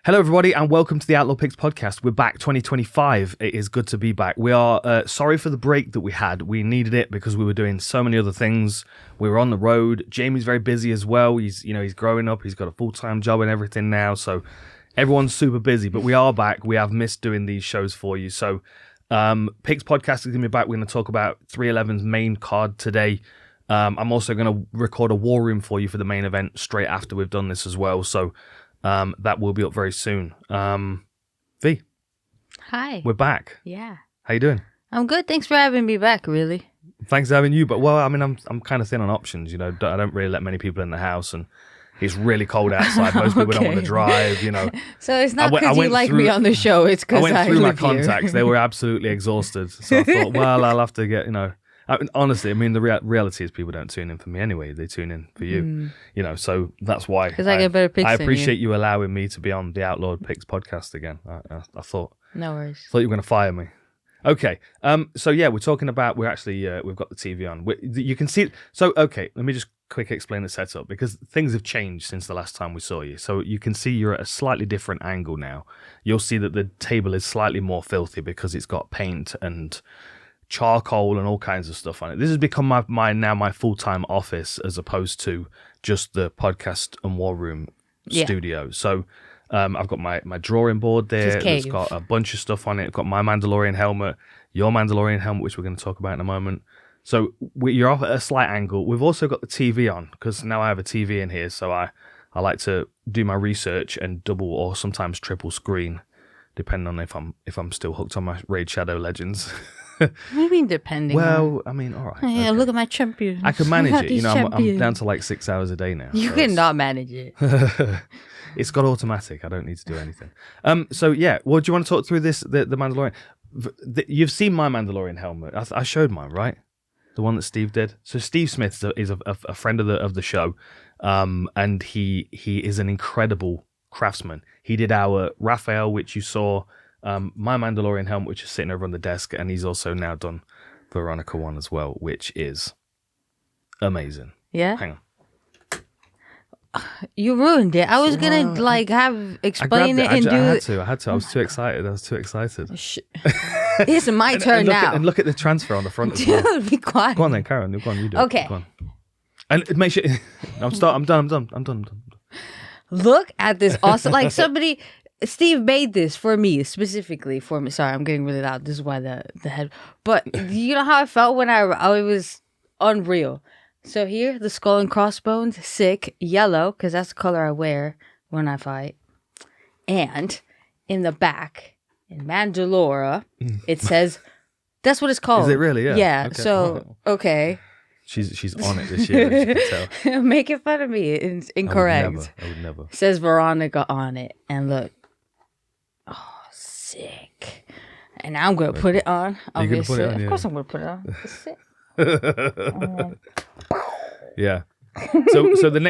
Hello, everybody, and welcome to the Outlawed Picks podcast. We're back 2025. It is good to be back. We are sorry for the break that we had. We needed it because we were doing so many other things. We were on the road. Jamie's very busy as well. He's growing up. He's got a full-time job and everything now. So everyone's super busy, but we are back. We have missed doing these shows for you. So Picks podcast is going to be back. We're going to talk about 311's main card today. I'm also going to record a war room for you for the main event straight after we've done this as well. So that will be up very soon. V. Hi. We're back. Yeah. How you doing? I'm good. Thanks for having me back, really. Thanks for having you. But, well, I mean, I'm kind of thin on options. You know, I don't really let many people in the house, and it's really cold outside. Most people don't want to drive, you know. So it's not because you like me on the show. It's because I went through my live here. contacts. They were absolutely exhausted. So I thought, well, I'll have to get, honestly, I mean, the reality is people don't tune in for me anyway. They tune in for you, so that's why. Because I get better picks I than appreciate you allowing me to be on the Outlawed Picks podcast again. I thought. No worries. Thought you were going to fire me. Okay. So yeah, we're talking about, we've got the TV on. You can see, so okay, let me just quick explain the setup because things have changed since the last time we saw you. So you can see you're at a slightly different angle now. You'll see that the table is slightly more filthy because it's got paint and charcoal and all kinds of stuff on it. This has become my full-time office as opposed to just the podcast and war room studio. So I've got my drawing board there. It's got a bunch of stuff on it. I've got my Mandalorian helmet, your Mandalorian helmet, which we're going to talk about in a moment. So you're off at a slight angle. We've also got the TV on because now I have a TV in here. So I like to do my research and double or sometimes triple screen, depending on if I'm still hooked on my Raid Shadow Legends. What do you mean depending? Well, I mean, all right. Yeah, okay. Look at my champion. I can manage it. I'm down to like 6 hours a day now. You cannot manage it. It's got automatic. I don't need to do anything. So yeah, well, do you want to talk through this? The Mandalorian. You've seen my Mandalorian helmet. I showed mine, right? The one that Steve did. So Steve Smith is a friend of the show, and he is an incredible craftsman. He did our Raphael, which you saw. My Mandalorian helmet, which is sitting over on the desk, and he's also now done Veronica one as well, which is amazing. Yeah? Hang on. You ruined it. I was going to explain it and do it. I had to. I was too excited. It's my turn now. And look at the transfer on the front as well. Dude, be quiet. Go on then, Karen. Go on, you do Okay. it. Go on. And make sure... I'm done. Look at this awesome... Like somebody... Steve made this for me, specifically for me. Sorry, I'm getting really loud. This is why the head... But you know how I felt when I was unreal. So here, the skull and crossbones, sick, yellow, because that's the color I wear when I fight. And in the back, in Mandalorian, it says... That's what it's called. Is it really? Yeah. Yeah, okay. so, okay. She's on it this year, as you can tell. Making fun of me. It's incorrect. I would never. It says Veronica on it. And look. Oh, sick. And now I'm going to put it on. You're going to put it on, yeah. Of course I'm going to put it on. It's sick. Yeah. So the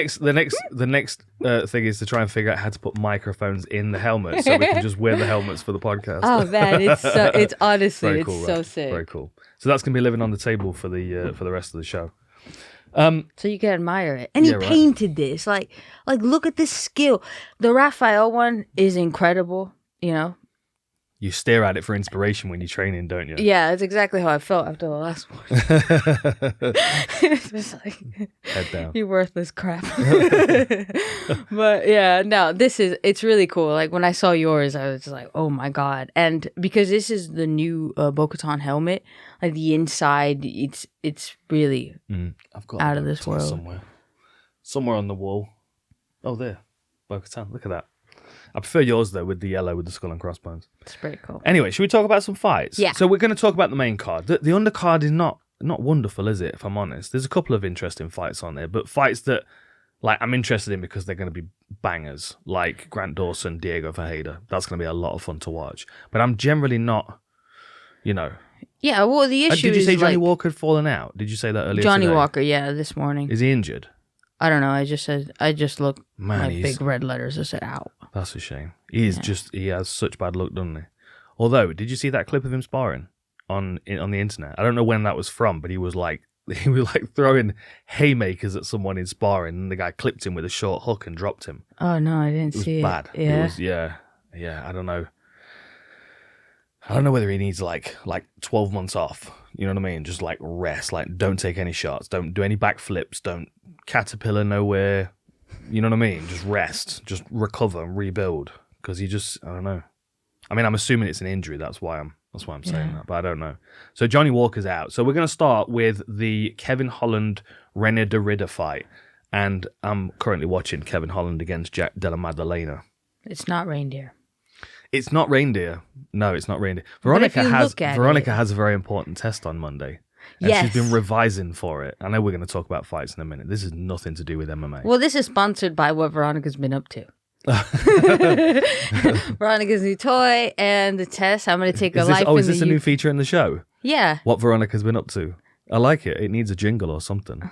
next thing is to try and figure out how to put microphones in the helmet so we can just wear the helmets for the podcast. Oh man, it's honestly very cool, it's so right? sick. Very cool. So that's gonna be living on the table for the rest of the show. So you can admire it. And he painted this. Like look at this skill. The Raphael one is incredible, You stare at it for inspiration when you're training, don't you? Yeah, that's exactly how I felt after the last one. It's just like, head down. You worthless crap. But yeah, no, it's really cool. Like when I saw yours, I was just like, oh my God. And because this is the new Bo-Katan helmet, like the inside, it's really I've got out of this world. Somewhere on the wall. Oh, there. Bo-Katan. Look at that. I prefer yours, though, with the yellow with the skull and crossbones. It's pretty cool. Anyway, should we talk about some fights? Yeah. So we're going to talk about the main card. The undercard is not wonderful, is it, if I'm honest? There's a couple of interesting fights on there, but fights that I'm interested in because they're going to be bangers, like Grant Dawson, Diego Ferreira. That's going to be a lot of fun to watch. But I'm generally not, Yeah, well, the issue is... Did you say Johnny Walker had fallen out? Did you say that earlier Johnny today? Walker, yeah, this morning. Is he injured? I don't know. I just looked Man, big red letters that said out. That's a shame. He has such bad luck, doesn't he? Although, did you see that clip of him sparring on the internet? I don't know when that was from, but he was like throwing haymakers at someone in sparring, and the guy clipped him with a short hook and dropped him. Oh no, I didn't see it. Bad. Yeah. It was yeah, I don't know. I don't know whether he needs like 12 months off. You know what I mean? Just like rest. Like don't take any shots. Don't do any backflips. Don't caterpillar nowhere. You know what I mean? Just rest. Just recover and rebuild. Because I don't know. I mean, I'm assuming it's an injury. That's why I'm saying that. But I don't know. So Johnny Walker's out. So we're going to start with the Kevin Holland Reinier fight. And I'm currently watching Kevin Holland against Jack Della Maddalena. It's not reindeer. It's not reindeer. No, it's not reindeer. Veronica has a very important test on Monday. And she's been revising for it. I know we're going to talk about fights in a minute. This is nothing to do with MMA. Well, this is sponsored by what Veronica's been up to. Veronica's new toy and the test. I'm going to take a life. Oh, is this a new feature in the show? Yeah. What Veronica's been up to? I like it. It needs a jingle or something.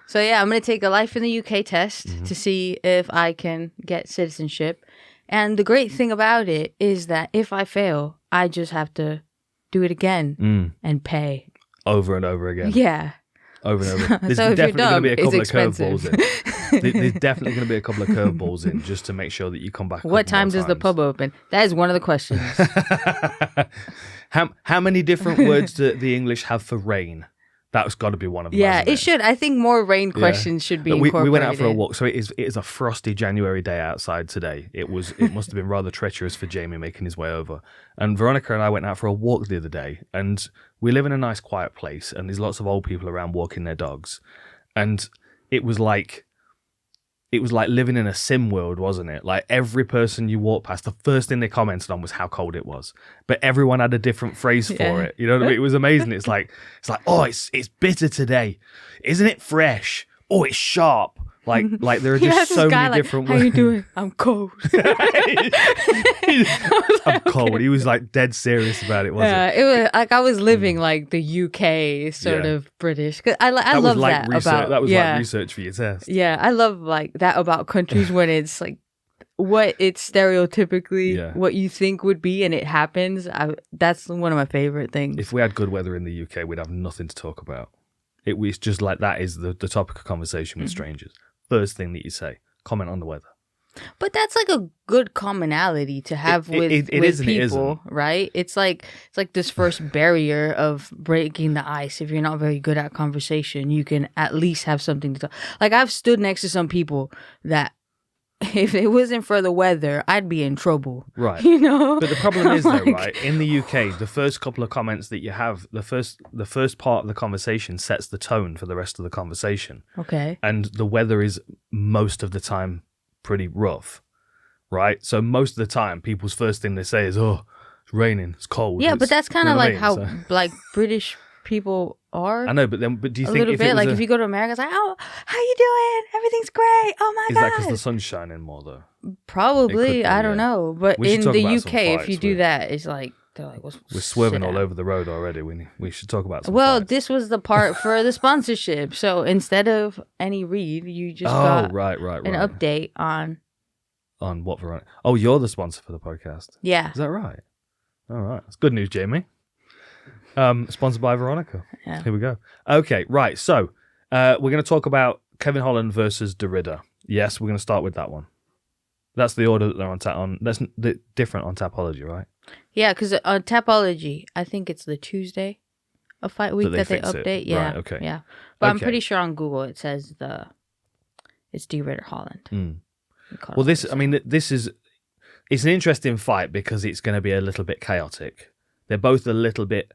So yeah, I'm going to take a life in the UK test to see if I can get citizenship. And the great thing about it is that if I fail, I just have to do it again and pay. Over and over again. Yeah. Over and over. There's definitely going to be a couple of curveballs in. There's definitely going to be a couple of curveballs in just to make sure that you come back. What time does the pub open? That is one of the questions. How many different words do the English have for rain? That's got to be one of them. Yeah, it should. I think more rain questions should be incorporated. We went out for a walk. So it is a frosty January day outside today. It must have been rather treacherous for Jamie making his way over. And Veronica and I went out for a walk the other day. And we live in a nice quiet place. And there's lots of old people around walking their dogs. And it was like living in a sim world, wasn't it? Like every person you walk past, the first thing they commented on was how cold it was. But everyone had a different phrase for it. You know what I mean? It was amazing. It's like, oh, it's bitter today. Isn't it fresh? Oh, it's sharp. Like there are just so many different words. How you doing? I'm cold. I'm cold. He was like dead serious about it, wasn't it? It was like I was living like the UK sort of British. Cause I love that about that was like research for your test. Yeah, I love like that about countries when it's like what it's stereotypically what you think would be and it happens. That's one of my favorite things. If we had good weather in the UK, we'd have nothing to talk about. It was just like that is the topic of conversation with strangers. First thing that you say, comment on the weather. But that's like a good commonality to have with people, right? It's like this first barrier of breaking the ice. If you're not very good at conversation, you can at least have something to talk. Like I've stood next to some people that if it wasn't for the weather, I'd be in trouble. Right. You know? But the problem is though, right? In the UK, the first couple of comments that you have, the first part of the conversation sets the tone for the rest of the conversation. Okay. And the weather is most of the time pretty rough. Right? So most of the time, people's first thing they say is, oh, it's raining, it's cold. Yeah, but that's kind of like how like British people are. I know, but do you think a little bit like if you go to America, it's like, oh, how you doing? Everything's great. Oh my god. Is that because the sun's shining more though? Probably. I don't know. But in the UK, if you do that, it's like they're like, we're swerving all over the road already. We should talk about some fights. This was the part for the sponsorship. So instead of any read, you just got an update on what Veronica. Oh, you're the sponsor for the podcast. Yeah. Is that right? All right. That's good news, Jamie. Sponsored by Veronica. Yeah. Here we go. Okay, right. So we're going to talk about Kevin Holland versus Derrida. Yes, we're going to start with that one. That's the order that they're on. That's different on Tapology, right? Yeah, because on Tapology, I think it's the Tuesday of fight week that they update. Yeah. Right, okay. Yeah. But I'm pretty sure on Google it says it's Derrida Holland. Mm. Well, this is it's an interesting fight because it's going to be a little bit chaotic. They're both a little bit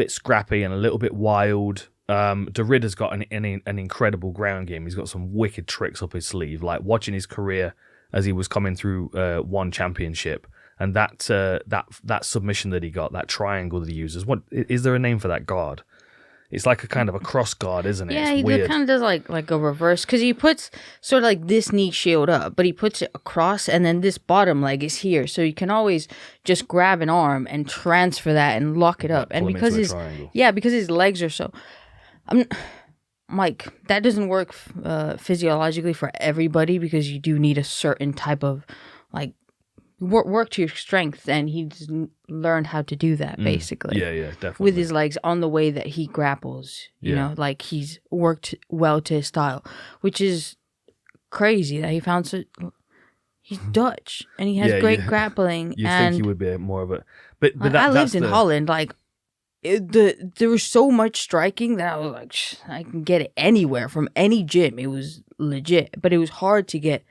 scrappy and a little bit wild. Derrida's got an incredible ground game. He's got some wicked tricks up his sleeve. Like watching his career as he was coming through one championship, and that submission that he got, that triangle that he uses. What is there a name for that guard? It's like a kind of a cross guard, isn't it? Yeah, it's weird. He kind of does like a reverse because he puts sort of like this knee shield up, but he puts it across, and then this bottom leg is here, so you can always just grab an arm and transfer that and lock it up. And because his legs are so, I'm like that doesn't work physiologically for everybody because you do need a certain type of like work to your strength, and he's learned how to do that basically. Yeah, definitely. With his legs on the way that he grapples, you know, like he's worked well to his style, which is crazy that he found he's Dutch and he has great grappling. You and think he would be more of a, but I lived in Holland. Like there was so much striking that I was like, I can get it anywhere from any gym. It was legit, but it was hard to get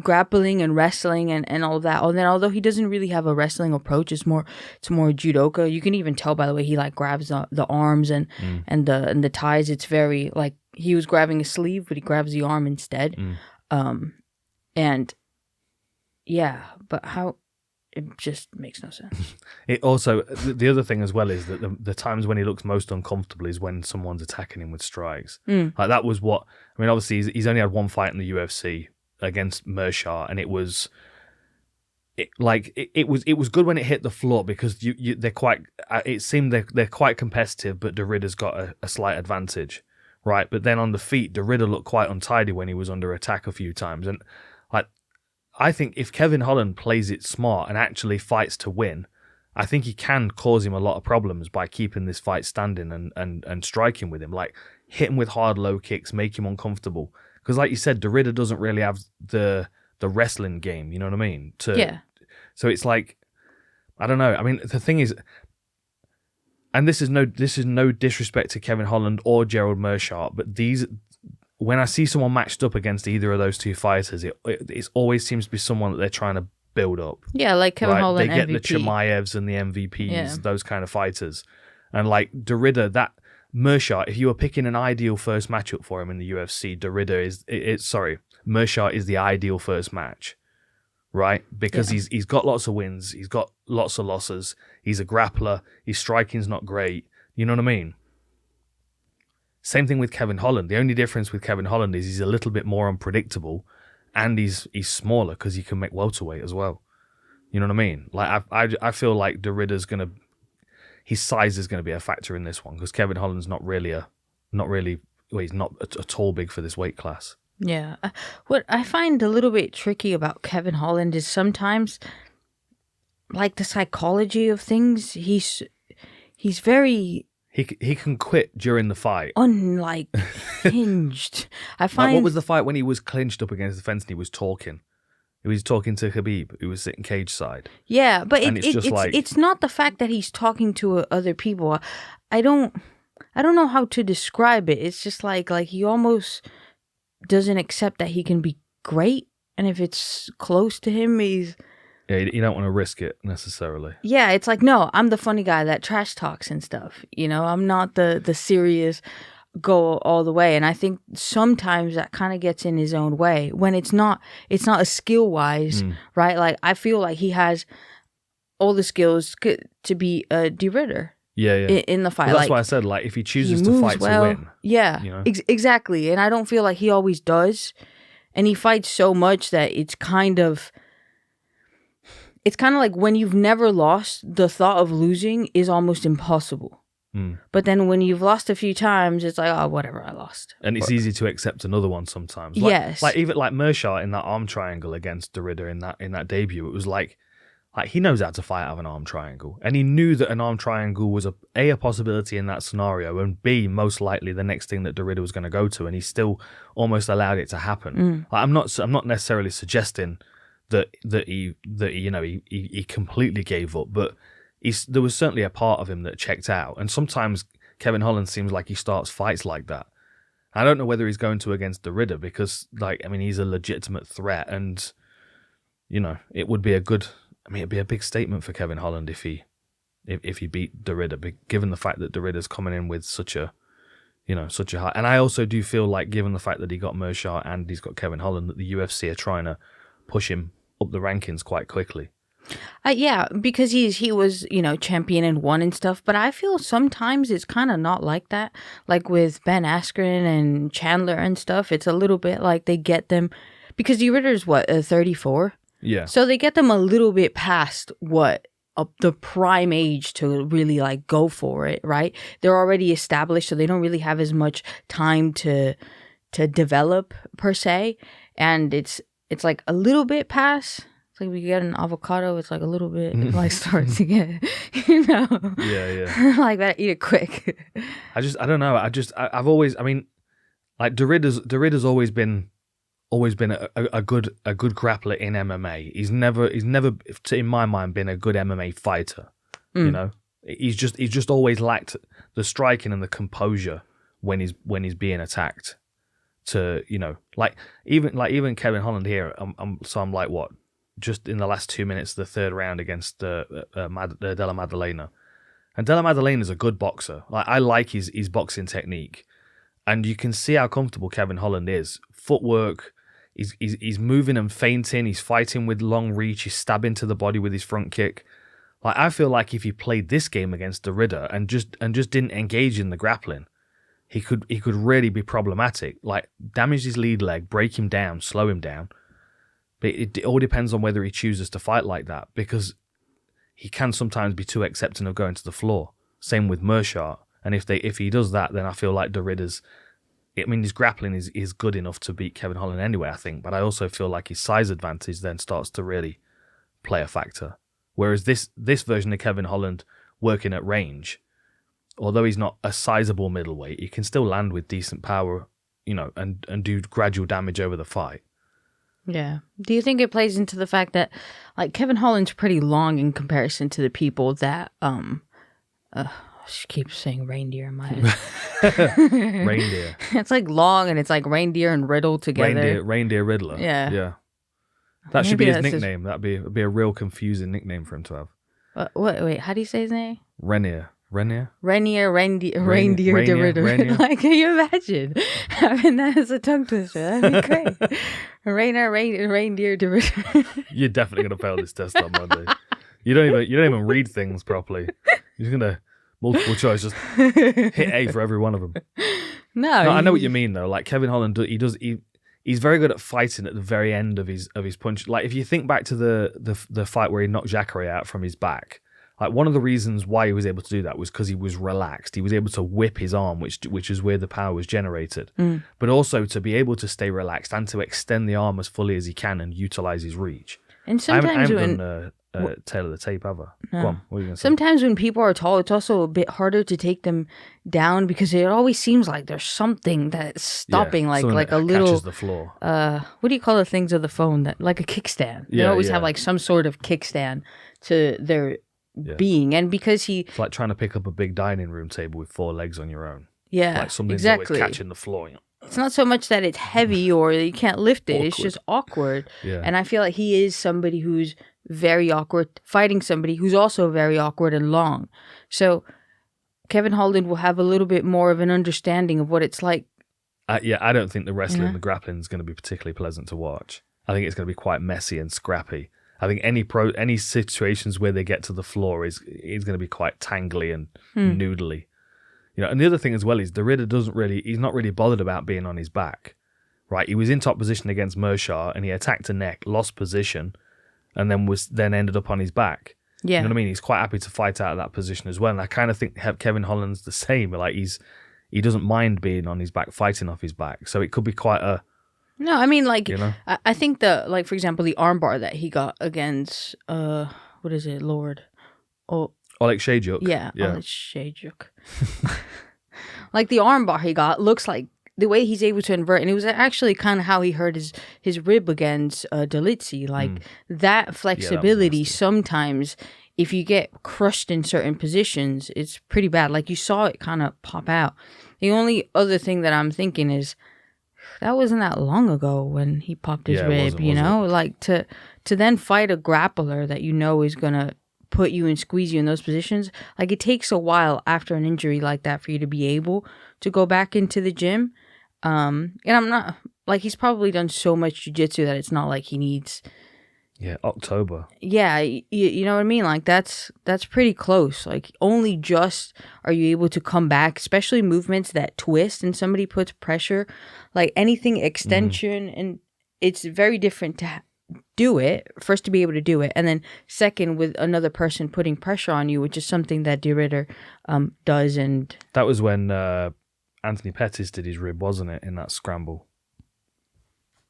grappling and wrestling and all of that. And then although he doesn't really have a wrestling approach, it's more judoka. You can even tell by the way he like grabs the arms and the ties. It's very like he was grabbing a sleeve, but he grabs the arm instead. And yeah, but how it just makes no sense. It also, the other thing as well is that the times when he looks most uncomfortable is when someone's attacking him with strikes. Like that was what, I mean, obviously he's only had one fight in the UFC against Mershar, and it was good when it hit the floor because they're quite, it seemed they're quite competitive, but Darida's got a slight advantage, right? But then on the feet, Darida looked quite untidy when he was under attack a few times, and like, I think if Kevin Holland plays it smart and actually fights to win, I think he can cause him a lot of problems by keeping this fight standing and striking with him. Like, hit him with hard low kicks, make him uncomfortable. Because like you said, Darida doesn't really have the wrestling game, you know what I mean? So it's like, I don't know. I mean, the thing is, and this is no disrespect to Kevin Holland or Gerald Meerschaert, but when I see someone matched up against either of those two fighters, it always seems to be someone that they're trying to build up. Yeah, like Kevin Holland, they get MVP. the Chimaevs and the MVPs, those kind of fighters. And like Darida, that Meerschaert, if you were picking an ideal first matchup for him in the UFC, Meerschaert is the ideal first match, right? Because he's got lots of wins, he's got lots of losses, he's a grappler, his striking's not great, you know what I mean? Same thing with Kevin Holland. The only difference with Kevin Holland is he's a little bit more unpredictable, and he's smaller because he can make welterweight as well. You know what I mean? Like I feel like Darida's his size is gonna be a factor in this one because Kevin Holland's he's not at all big for this weight class. Yeah, what I find a little bit tricky about Kevin Holland is sometimes, like the psychology of things. He's very. He can quit during the fight. Hinged. I find. Like, what was the fight when he was clinched up against the fence and he was talking? He was talking to Khabib, who was sitting cage side. Yeah, but it's not the fact that he's talking to other people. I don't know how to describe it. It's just like he almost doesn't accept that he can be great, and if it's close to him, he's. Yeah, you don't want to risk it necessarily. Yeah, it's like, no, I'm the funny guy that trash talks and stuff. You know, I'm not the serious go all the way. And I think sometimes that kind of gets in his own way when it's not a skill wise, right? Like, I feel like he has all the skills to be a Darida. Yeah. In the fight. Well, that's why I said, like, if he chooses to fight to win. Yeah, you know? Exactly. And I don't feel like he always does. And he fights so much that it's kind of like when you've never lost, the thought of losing is almost impossible. But then when you've lost a few times, it's like, oh, whatever, I lost. And it's easy to accept another one sometimes. Yes. Like even like Meerschaert in that arm triangle against Darida in that debut, it was like he knows how to fight out of an arm triangle. And he knew that an arm triangle was a possibility in that scenario, and B, most likely the next thing that Darida was going to go to, and he still almost allowed it to happen. Like, I'm not necessarily suggesting that he completely gave up, but there was certainly a part of him that checked out. And sometimes Kevin Holland seems like he starts fights like that. I don't know whether he's going to against Darida because, like, I mean, he's a legitimate threat, and you know, it'd be a big statement for Kevin Holland if he beat Darida, given the fact that Darida's coming in with such a high. And I also do feel like, given the fact that he got Meerschaert and he's got Kevin Holland, that the UFC are trying to push him up the rankings quite quickly. Yeah, because he was, champion and won and stuff. But I feel sometimes it's kind of not like that. Like with Ben Askren and Chandler and stuff, it's a little bit like they get them, because the Ritter's 34? Yeah. So they get them a little bit past the prime age to really like go for it, right? They're already established, so they don't really have as much time to develop per se. And it's like a little bit past. It's like we get an avocado, it's like a little bit like starts to get, Yeah. like that, eat it quick. I don't know. I've always, I mean, like Darida's always been always been a good grappler in MMA. He's never, in my mind, been a good MMA fighter. You know, he's just always lacked the striking and the composure when he's being attacked. To, you know, like even Kevin Holland here. I'm like, what? Just in the last 2 minutes of the third round against Della Maddalena. And Della Maddalena is a good boxer. Like, I like his boxing technique. And you can see how comfortable Kevin Holland is. Footwork, he's moving and feinting, he's fighting with long reach, he's stabbing to the body with his front kick. Like, I feel like if he played this game against Derrida and just didn't engage in the grappling, he could really be problematic. Like, damage his lead leg, break him down, slow him down. But it all depends on whether he chooses to fight like that, because he can sometimes be too accepting of going to the floor. Same with Mershaw. And if he does that, then I feel like Derrida's... I mean, his grappling is good enough to beat Kevin Holland anyway, I think. But I also feel like his size advantage then starts to really play a factor. Whereas this version of Kevin Holland working at range, although he's not a sizable middleweight, he can still land with decent power, you know, and do gradual damage over the fight. Yeah. Do you think it plays into the fact that, like, Kevin Holland's pretty long in comparison to the people that she keeps saying reindeer in my head. Reindeer. It's like long, and it's like reindeer and riddle together. Reindeer Riddler. Yeah. That should be his nickname. That'd be a real confusing nickname for him to have. Wait, how do you say his name? Reinier. Reinier, reindeer, Derrida. Reinier. Like, can you imagine having that as a tongue twister? That'd be great. Reinier, reindeer, Derrida. You're definitely gonna fail this test on Monday. You don't even read things properly. You're gonna multiple choice, just hit A for every one of them. No, I know what you mean though. Like, Kevin Holland, he's very good at fighting at the very end of his punch. Like, if you think back to the fight where he knocked Jacare out from his back. Like, one of the reasons why he was able to do that was because he was relaxed. He was able to whip his arm, which is where the power was generated. But also to be able to stay relaxed and to extend the arm as fully as he can and utilize his reach. And sometimes I haven't done tail of the tape ever. No. Go on, what are you going to say? Sometimes when people are tall, it's also a bit harder to take them down because it always seems like there's something that's stopping, like a little catches the floor. What do you call the things of the phone that, like a kickstand? They always have like some sort of kickstand to their being, and because it's like trying to pick up a big dining room table with 4 legs on your own. Yeah, like something's exactly. always catching the floor. You know? It's not so much that it's heavy or you can't lift it. It's just awkward. Yeah. And I feel like he is somebody who's very awkward, fighting somebody who's also very awkward and long. So Kevin Holland will have a little bit more of an understanding of what it's like. I don't think the wrestling and the grappling is going to be particularly pleasant to watch. I think it's going to be quite messy and scrappy. I think any situations where they get to the floor is going to be quite tangly and noodly. You know, and the other thing as well is Derrida he's not really bothered about being on his back, right? He was in top position against Mershaw and he attacked a neck, lost position, and then ended up on his back. Yeah. You know what I mean? He's quite happy to fight out of that position as well. And I kind of think Kevin Holland's the same. Like, he doesn't mind being on his back, fighting off his back. So it could be quite a... No, I mean, like, you know? I think for example, the armbar that he got against, what is it, Lord? Oleg Shajuk. Yeah. Oleg Shajuk. Like, the armbar he got looks like the way he's able to invert, and it was actually kind of how he hurt his rib against Dalitsi. Like, that flexibility, sometimes, if you get crushed in certain positions, it's pretty bad. Like, you saw it kind of pop out. The only other thing that I'm thinking is, that wasn't that long ago when he popped his rib, you know? Like, to then fight a grappler that you know is going to put you and squeeze you in those positions, like, it takes a while after an injury like that for you to be able to go back into the gym. And I'm not, like, he's probably done so much jiu-jitsu that it's not like he needs... Yeah, October. Yeah, you know what I mean? Like, that's pretty close. Like, only just are you able to come back, especially movements that twist and somebody puts pressure, like anything extension, and it's very different to do it, first to be able to do it, and then second with another person putting pressure on you, which is something that DeRitter does. And that was when Anthony Pettis did his rib, wasn't it, in that scramble?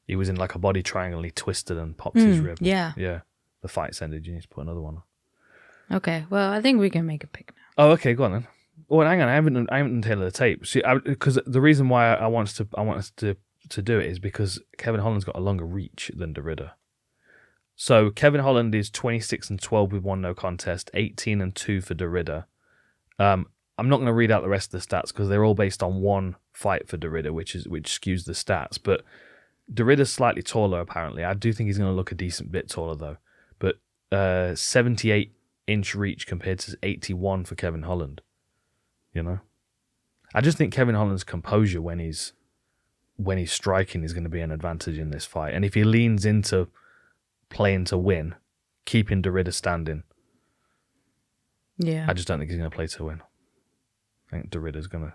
He was in like a body triangle and he twisted and popped his rib. Yeah. Yeah. The fight's ended. You need to put another one on. Okay. Well, I think we can make a pick now. Oh, okay. Go on then. Well, hang on. I haven't tailored the tape. See, because the reason why I want us to to do it is because Kevin Holland's got a longer reach than Derrida. So Kevin Holland is 26-12 with 1 no contest, 18-2 for Derrida. I'm not going to read out the rest of the stats because they're all based on one fight for Derrida, which skews the stats. But Derrida's slightly taller, apparently. I do think he's going to look a decent bit taller, though. But 78-inch reach compared to 81 for Kevin Holland. You know? I just think Kevin Holland's composure when he's striking is going to be an advantage in this fight. And if he leans into playing to win, keeping Derrida standing, I just don't think he's going to play to win. I think Derrida's gonna.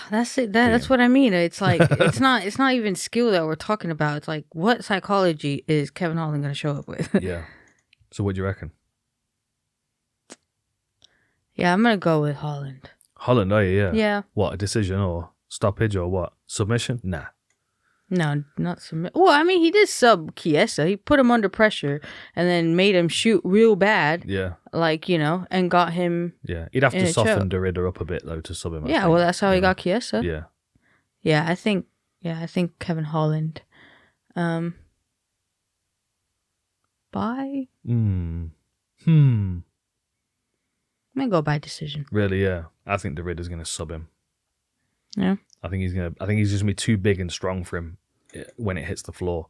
That's it. That's what I mean. It's like it's not even skill that we're talking about. It's like what psychology is Kevin Holland gonna show up with? Yeah. So what do you reckon? Yeah, I'm gonna go with Holland. Holland, are you? Yeah. Yeah. What, a decision or stoppage or what? Submission? Nah. No, not submit. Well, I mean, he did sub Chiesa. He put him under pressure and then made him shoot real bad. Yeah. Like, and got him. Yeah. He'd have to soften Derrida up a bit, though, to sub him. Yeah, well, that's how he got Chiesa. Yeah. Yeah, I think Kevin Holland. By? I'm going to go by decision. Really, yeah. I think Derrida's going to sub him. Yeah. I think he's just going to be too big and strong for him when it hits the floor,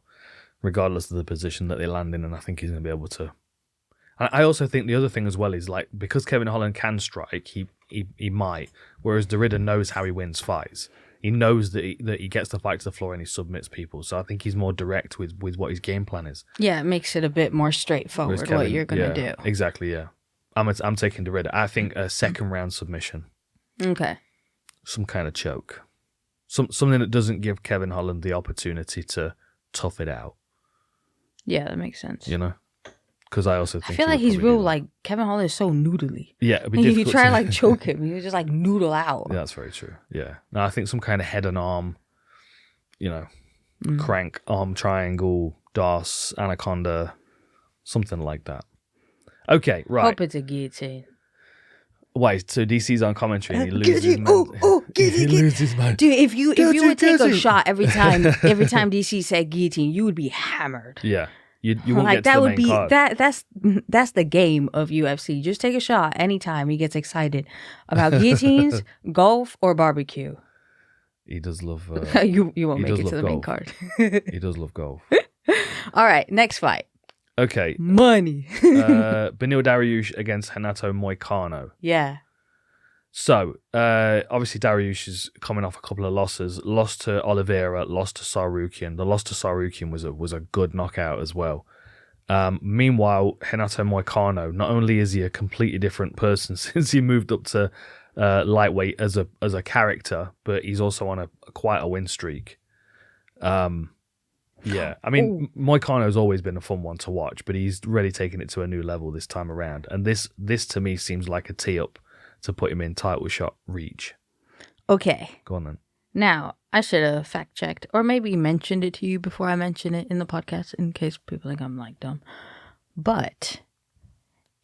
regardless of the position that they land in, and I think he's going to be able to. I also think the other thing as well is, like, because Kevin Holland can strike, he might, whereas Derrida knows how he wins fights. He knows that he gets the fight to the floor and he submits people, so I think he's more direct with what his game plan is. Yeah, it makes it a bit more straightforward what you're going to do. Exactly, yeah. I'm taking Derrida. I think a second round submission. Okay. Some kind of choke. Something that doesn't give Kevin Holland the opportunity to tough it out. Yeah, that makes sense. Because I also think I feel like he's real, like, Kevin Holland is so noodly. Yeah, it'd be like, difficult. If you try to, like, choke him, he would just, like, noodle out. Yeah, that's very true. Yeah. No, I think some kind of head and arm, crank, arm triangle, DOS, anaconda, something like that. Okay, right. Hope it's a guillotine. Why? So DC's on commentary and he loses his He loses his mind. Dude, if you would take a shot every time DC said guillotine, you would be hammered. Yeah. You won't get to that the would main be card. that's the game of UFC. Just take a shot anytime he gets excited about guillotines, golf, or barbecue. He does love. You won't make it to the main card. He does love golf. All right, next fight. Okay. Money. Beneil Dariush against Renato Moicano. Yeah. So, obviously Dariush is coming off a couple of losses. Lost to Oliveira, lost to Tsarukyan. The loss to Tsarukyan was a good knockout as well. Meanwhile, Renato Moicano, not only is he a completely different person since he moved up to lightweight as a character, but he's also on quite a win streak. Yeah, I mean, Moicano's always been a fun one to watch, but he's really taken it to a new level this time around. And this to me seems like a tee up to put him in title shot reach. Okay. Go on then. Now, I should have fact checked or maybe mentioned it to you before I mention it in the podcast in case people think I'm like dumb. But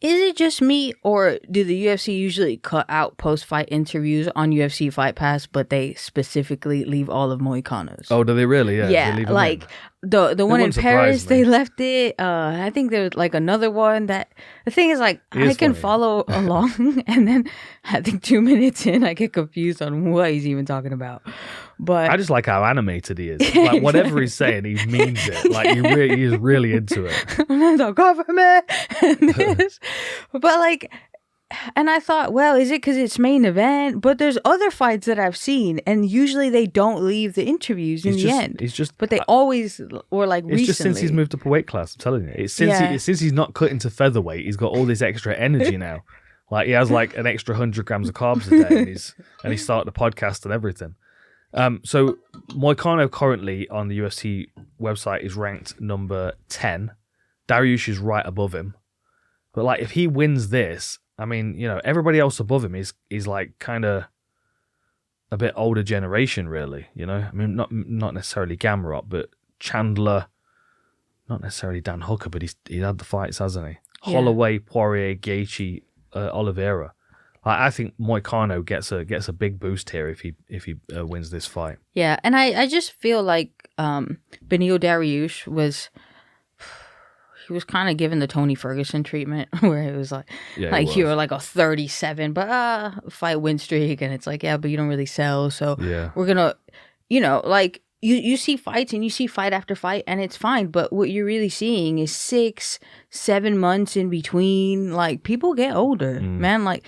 is it just me or do the UFC usually cut out post-fight interviews on UFC Fight Pass, but they specifically leave all of Moicano's? Oh, do they really? Yeah. Yeah, they leave him like in. the one in Paris, me. they left it. I think there was like another one that the thing is like I can follow along, and then I think 2 minutes in, I get confused on what he's even talking about. But I just like how animated he is. Like whatever he's saying, he means it. Like he is really into it. The government and this, but like. And I thought, well, is it because it's main event? But there's other fights that I've seen, and usually they don't leave the interviews in the end. But they always were like recently. It's just since he's moved up a weight class. I'm telling you, it's since he's not cut into featherweight, he's got all this extra energy now. Like he has like an extra 100 grams of carbs a day, and he started the podcast and everything. So Moicano currently on the UFC website is ranked number 10. Dariush is right above him, but like if he wins this. I mean, everybody else above him is like kind of a bit older generation, really. I mean, not necessarily Gamrot, but Chandler, not necessarily Dan Hooker, but he had the fights, hasn't he? Yeah. Holloway, Poirier, Gaethje, Oliveira. I think Moicano gets a big boost here if he wins this fight. Yeah, and I just feel like Beneil Dariush was kind of given the Tony Ferguson treatment, where it was like, you were like a 37, but fight win streak, and it's like, yeah, but you don't really sell, so we're gonna, like you see fights and you see fight after fight, and it's fine, but what you're really seeing is 6-7 months in between. Like, people get older, man. Like,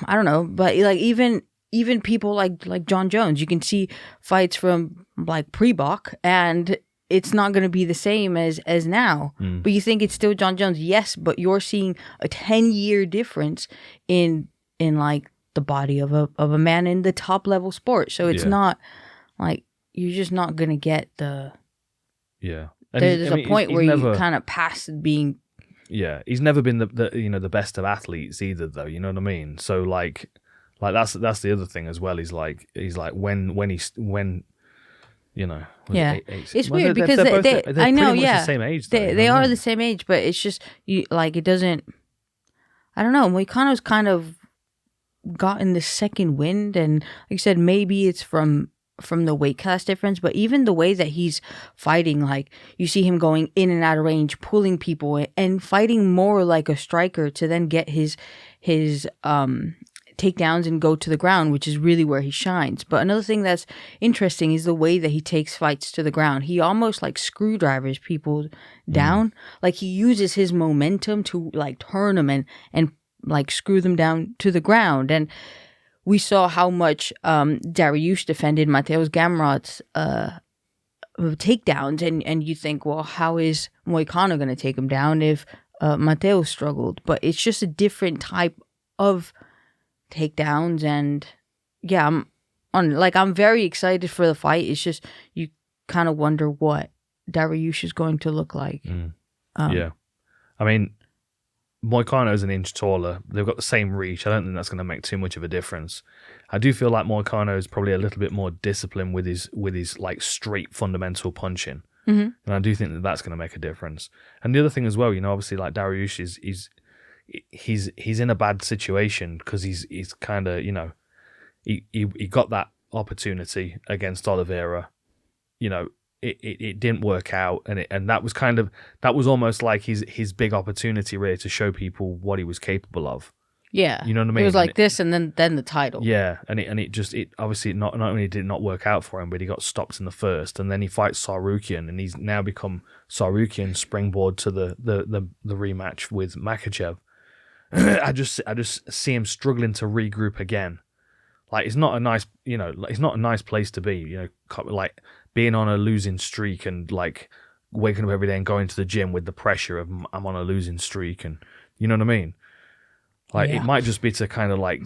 I don't know, but like even people like John Jones, you can see fights from like pre-Bach, and it's not going to be the same as now. But you think it's still John Jones, yes, but you're seeing a 10-year difference in like the body of a man in the top level sport. So it's not like, you're just not going to get the there's a point where you kind of pass being. Yeah, he's never been the best of athletes either, though. You know what I mean? So like that's the other thing as well. He's like when it's weird because they I know, the same age. Though, they are the same age, but it's just it doesn't. I don't know. Moicano's kind of gotten the second wind, and like you said, maybe it's from the weight class difference, but even the way that he's fighting, like you see him going in and out of range, pulling people, and fighting more like a striker to then get his takedowns and go to the ground, which is really where he shines. But another thing that's interesting is the way that he takes fights to the ground. He almost like screwdrivers people down. Like, he uses his momentum to like turn them and like screw them down to the ground. And we saw how much Dariush defended Mateusz Gamrot's takedowns, and you think, well, how is Moicano going to take him down if Mateusz struggled? But it's just a different type of takedowns, and yeah, I'm very excited for the fight. It's just you kind of wonder what Dariush is going to look like. I mean, Moicano is an inch taller. They've got the same reach. I don't think that's going to make too much of a difference. I do feel like Moicano is probably a little bit more disciplined with his like straight fundamental punching, and I do think that that's going to make a difference. And the other thing as well, obviously, like Dariush he's in a bad situation because he's kind of he got that opportunity against Oliveira. It didn't work out, and that was almost like his big opportunity really to show people what he was capable of. Yeah, you know what I mean. It was like this, and then the title. Yeah, and it obviously not only did it not work out for him, but he got stopped in the first, and then he fights Tsarukyan, and he's now become Tsarukyan's springboard to the rematch with Makhachev. I just see him struggling to regroup again. Like, it's not a nice, it's not a nice place to be, like being on a losing streak and like waking up every day and going to the gym with the pressure of I'm on a losing streak, and you know what I mean? Like, it might just be to kind of like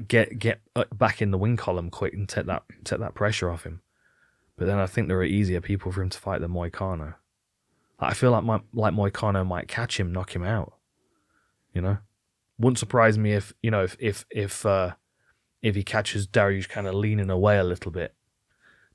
get back in the win column quick and take that pressure off him. But then I think there are easier people for him to fight than Moicano. I feel like Moicano might catch him, knock him out. Wouldn't surprise me if he catches Dariush kind of leaning away a little bit,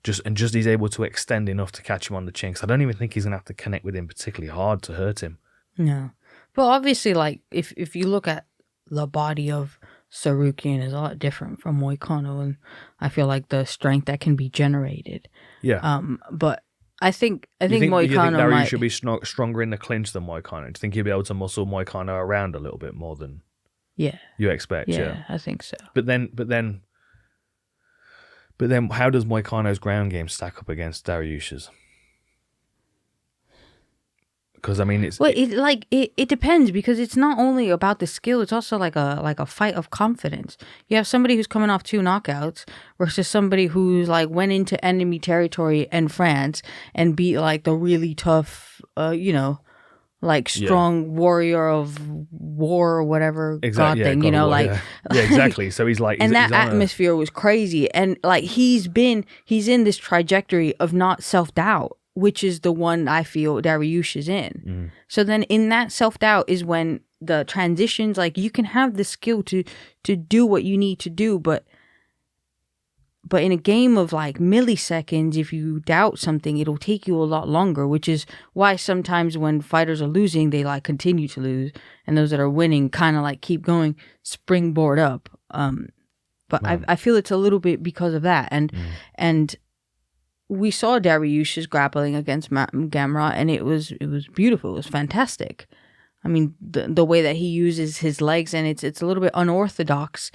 just he's able to extend enough to catch him on the chin. Because I don't even think he's gonna have to connect with him particularly hard to hurt him. No, but obviously, like if you look at the body of Tsarukyan, is a lot different from Moicano, and I feel like the strength that can be generated. Yeah. But I think Moicano you think Dariush might should be stronger in the clinch than Moicano. Do you think he'll be able to muscle Moicano around a little bit more than? Yeah. You expect, yeah. I think so. But then, how does Moicano's ground game stack up against Dariush's? Because I mean, it depends, because it's not only about the skill; it's also like a fight of confidence. You have somebody who's coming off 2 knockouts versus somebody who's like went into enemy territory in France and beat like the really tough, like strong warrior of war or whatever God thing, exactly. So he's like, and that atmosphere was crazy, and like he's in this trajectory of not self-doubt, which is the one I feel Dariush is in. So then in that self-doubt is when the transitions, like you can have the skill to do what you need to do, but But in a game of like milliseconds, if you doubt something, it'll take you a lot longer, which is why sometimes when fighters are losing, they like continue to lose. And those that are winning kind of like keep going, springboard up. But I feel it's a little bit because of that. And we saw Dariush's grappling against Gamrot, and it was beautiful. It was fantastic. I mean, the way that he uses his legs, and it's a little bit unorthodox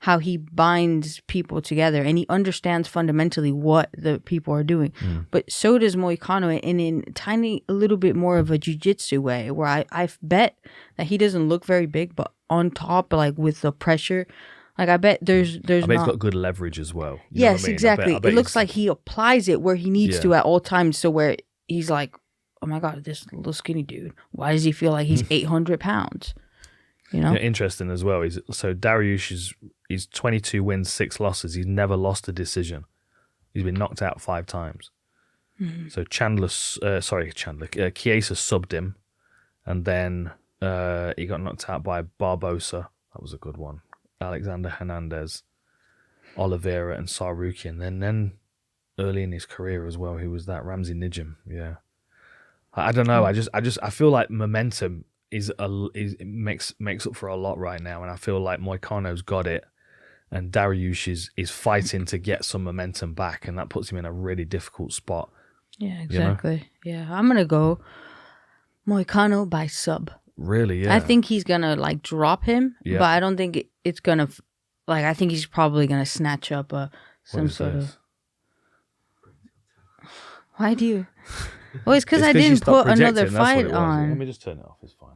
how he binds people together, and he understands fundamentally what the people are doing. But so does Moicano, and in a little bit more of a jiu-jitsu way, where I bet that he doesn't look very big, but on top, like with the pressure, like I bet there's I bet not... he's got good leverage as well. You know yes, what I mean? exactly. I bet it looks like he applies it where he needs to at all times, so where he's like, oh my God, this little skinny dude, why does he feel like he's 800 pounds? You know? Yeah, interesting as well. So Dariush he's 22 wins, 6 losses. He's never lost a decision. He's been knocked out 5 times. So Chiesa subbed him, and then he got knocked out by Barbosa. That was a good one. Alexander Hernandez, Oliveira, and Tsarukyan. And then early in his career as well, who was that? Ramsey Nijem. Yeah, I don't know. I feel like momentum makes up for a lot right now, and I feel like Moicano's got it, and Dariush is fighting to get some momentum back, and that puts him in a really difficult spot. Yeah, exactly. You know? Yeah, I'm gonna go Moicano by sub. Really? Yeah. I think he's gonna like drop him, but I don't think it's gonna like. I think he's probably gonna snatch up some sort of. Why do you? Well, it's because I didn't put another fight on. Let me just turn it off. It's fine.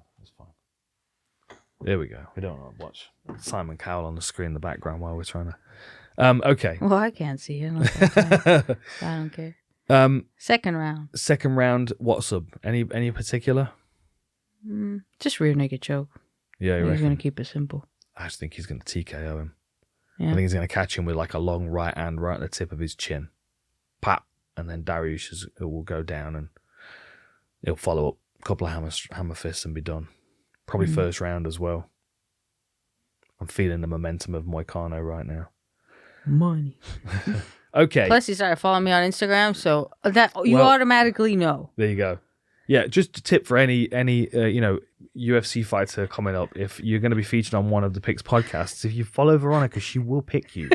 There we go. We don't want to watch Simon Cowell on the screen in the background while we're trying to. Okay. Well, I can't see it. I don't care. Second round. What sub? Any particular? Just rear naked choke. Yeah, he's going to keep it simple. I just think he's going to TKO him. Yeah. I think he's going to catch him with like a long right hand right at the tip of his chin. Pap. And then Dariush will go down and he'll follow up a couple of hammer fists and be done. Probably first round as well. I'm feeling the momentum of Moicano right now. Money. Okay. Plus, he started following me on Instagram, so that you automatically know. There you go. Yeah, just a tip for any UFC fighter coming up. If you're going to be featured on one of the Picks podcasts, if you follow Veronica, she will pick you.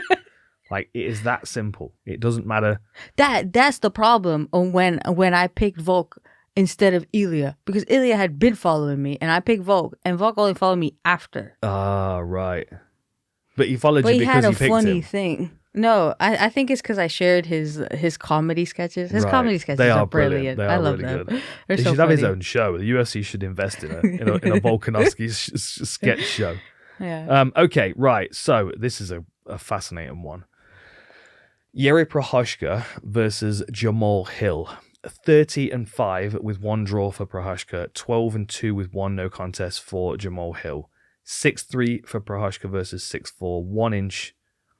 Like, it is that simple. It doesn't matter. That's the problem when I picked Volk instead of Ilya, because Ilya had been following me, and I picked Volk, and Volk only followed me after. Ah, right. But he followed you because he picked him. But he had a funny thing. No, I think it's because I shared his comedy sketches. His comedy sketches are brilliant. They are I love really them. Good. He should have his own show. The UFC should invest in a Volkanovski sketch show. Yeah. Okay, right. So this is a fascinating one. Jiří Procházka versus Jamahal Hill. 30-5 with 1 draw for Procházka. 12-2 with 1 no contest for Jamahal Hill. 6-3 for Procházka versus 6'4". 1 inch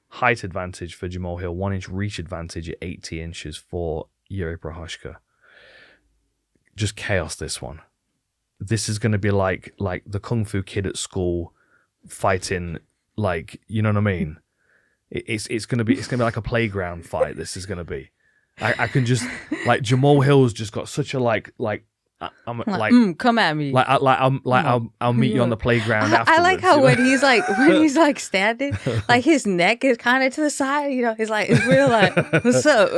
height advantage for Jamahal Hill. 1 inch reach advantage at 80 inches for Jiří Procházka. Just chaos, this one. This is going to be like the Kung Fu kid at school fighting, like, you know what I mean? It's gonna be like a playground fight. This is gonna be. I can just like Jamahal Hill's just got such a come at me. I'll meet you on the playground afterwards. I like how when he's like standing, like his neck is kind of to the side. You know, he's like it's real like what's up.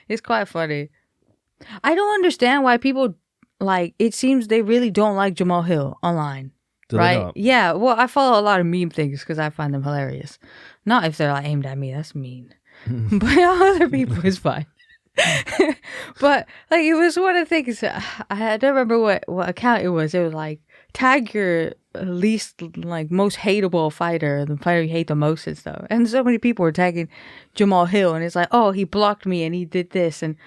It's quite funny. I don't understand why people like. It seems they really don't like Jamahal Hill online. Right? Yeah. Well, I follow a lot of meme things because I find them hilarious. Not if they're like aimed at me. That's mean. But other people is fine. But like it was one of the things. I don't remember what account it was. It was like tag your least like most hateable fighter, the fighter you hate the most and stuff. And so many people were tagging Jamahal Hill, and it's like, oh, he blocked me and he did this and.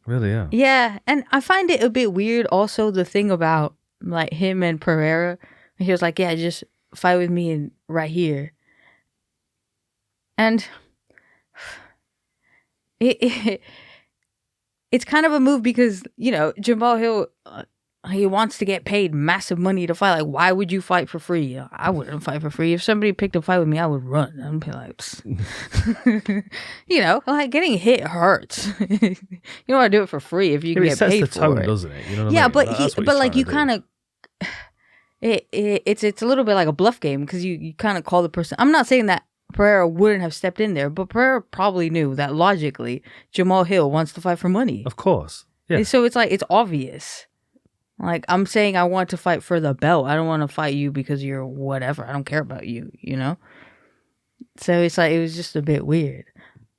Really? Yeah. Yeah, and I find it a bit weird. Also, the thing about like him and Pereira. He was like, yeah, just fight with me right here. And it's kind of a move because, you know, Jamahal Hill, he wants to get paid massive money to fight. Like, why would you fight for free? I wouldn't fight for free. If somebody picked a fight with me, I would run. I'd be like, like getting hit hurts. You don't want to do it for free if you can get paid for it. It sets the tone, doesn't it? You know what I mean? But like you kind of, it's a little bit like a bluff game because you kind of call the person. I'm not saying that Pereira wouldn't have stepped in there, but Pereira probably knew that logically Jamahal Hill wants to fight for money. Of course. Yeah. So it's like, it's obvious. Like, I'm saying I want to fight for the belt. I don't want to fight you because you're whatever. I don't care about you, you know? So it's like, it was just a bit weird.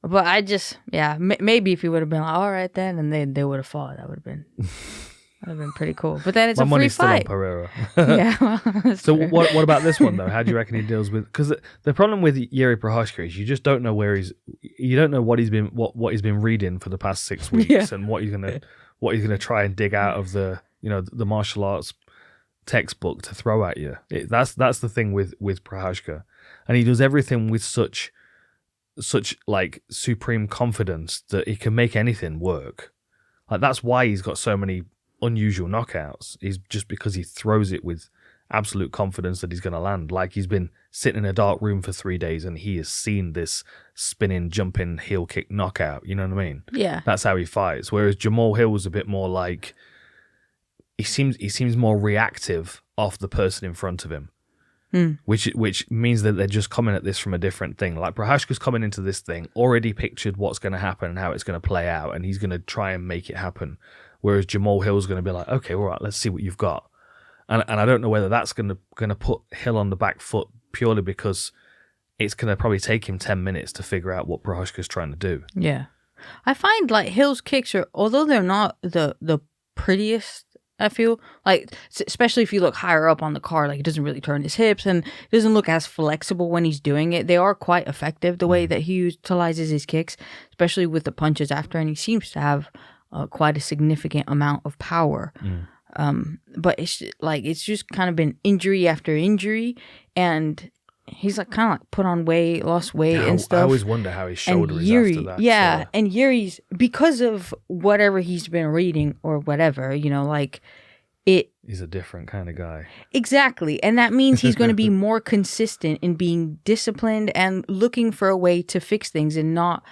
But I just, maybe if he would have been like, all right then, and they would have fought, that would have been pretty cool. But then it's a free fight. Still on Pereira. Yeah. So what about this one though? How do you reckon he deals with? Because the problem with Jiří Procházka is you just don't know you don't know what he's been reading for the past 6 weeks and what he's gonna try and dig out of the the martial arts textbook to throw at you. That's the thing with Procházka, and he does everything with such like supreme confidence that he can make anything work. Like that's why he's got so many unusual knockouts. Is just because he throws it with absolute confidence that he's going to land. Like he's been sitting in a dark room for 3 days and he has seen this spinning, jumping heel kick knockout. You know what I mean? Yeah. That's how he fights. Whereas Jamahal Hill was a bit more like he seems more reactive off the person in front of him. Which means that they're just coming at this from a different thing. Like Procházka's coming into this thing already pictured what's going to happen and how it's going to play out, and he's going to try and make it happen. Whereas Jamahal Hill's going to be like, okay, all right, let's see what you've got. And I don't know whether that's going to put Hill on the back foot purely because it's going to probably take him 10 minutes to figure out what Procházka's trying to do. Yeah. I find like Hill's kicks although they're not the prettiest, I feel like, especially if you look higher up on the card, like he doesn't really turn his hips and doesn't look as flexible when he's doing it. They are quite effective the way that he utilizes his kicks, especially with the punches after, and he seems to have quite a significant amount of power. But it's just kind of been injury after injury, and he's like kind of like put on weight, lost weight and stuff. I always wonder how his shoulder is after that. Yeah, so. And Jiří's, because of whatever he's been reading or whatever, he's a different kind of guy. Exactly. And that means he's going to be more consistent in being disciplined and looking for a way to fix things and not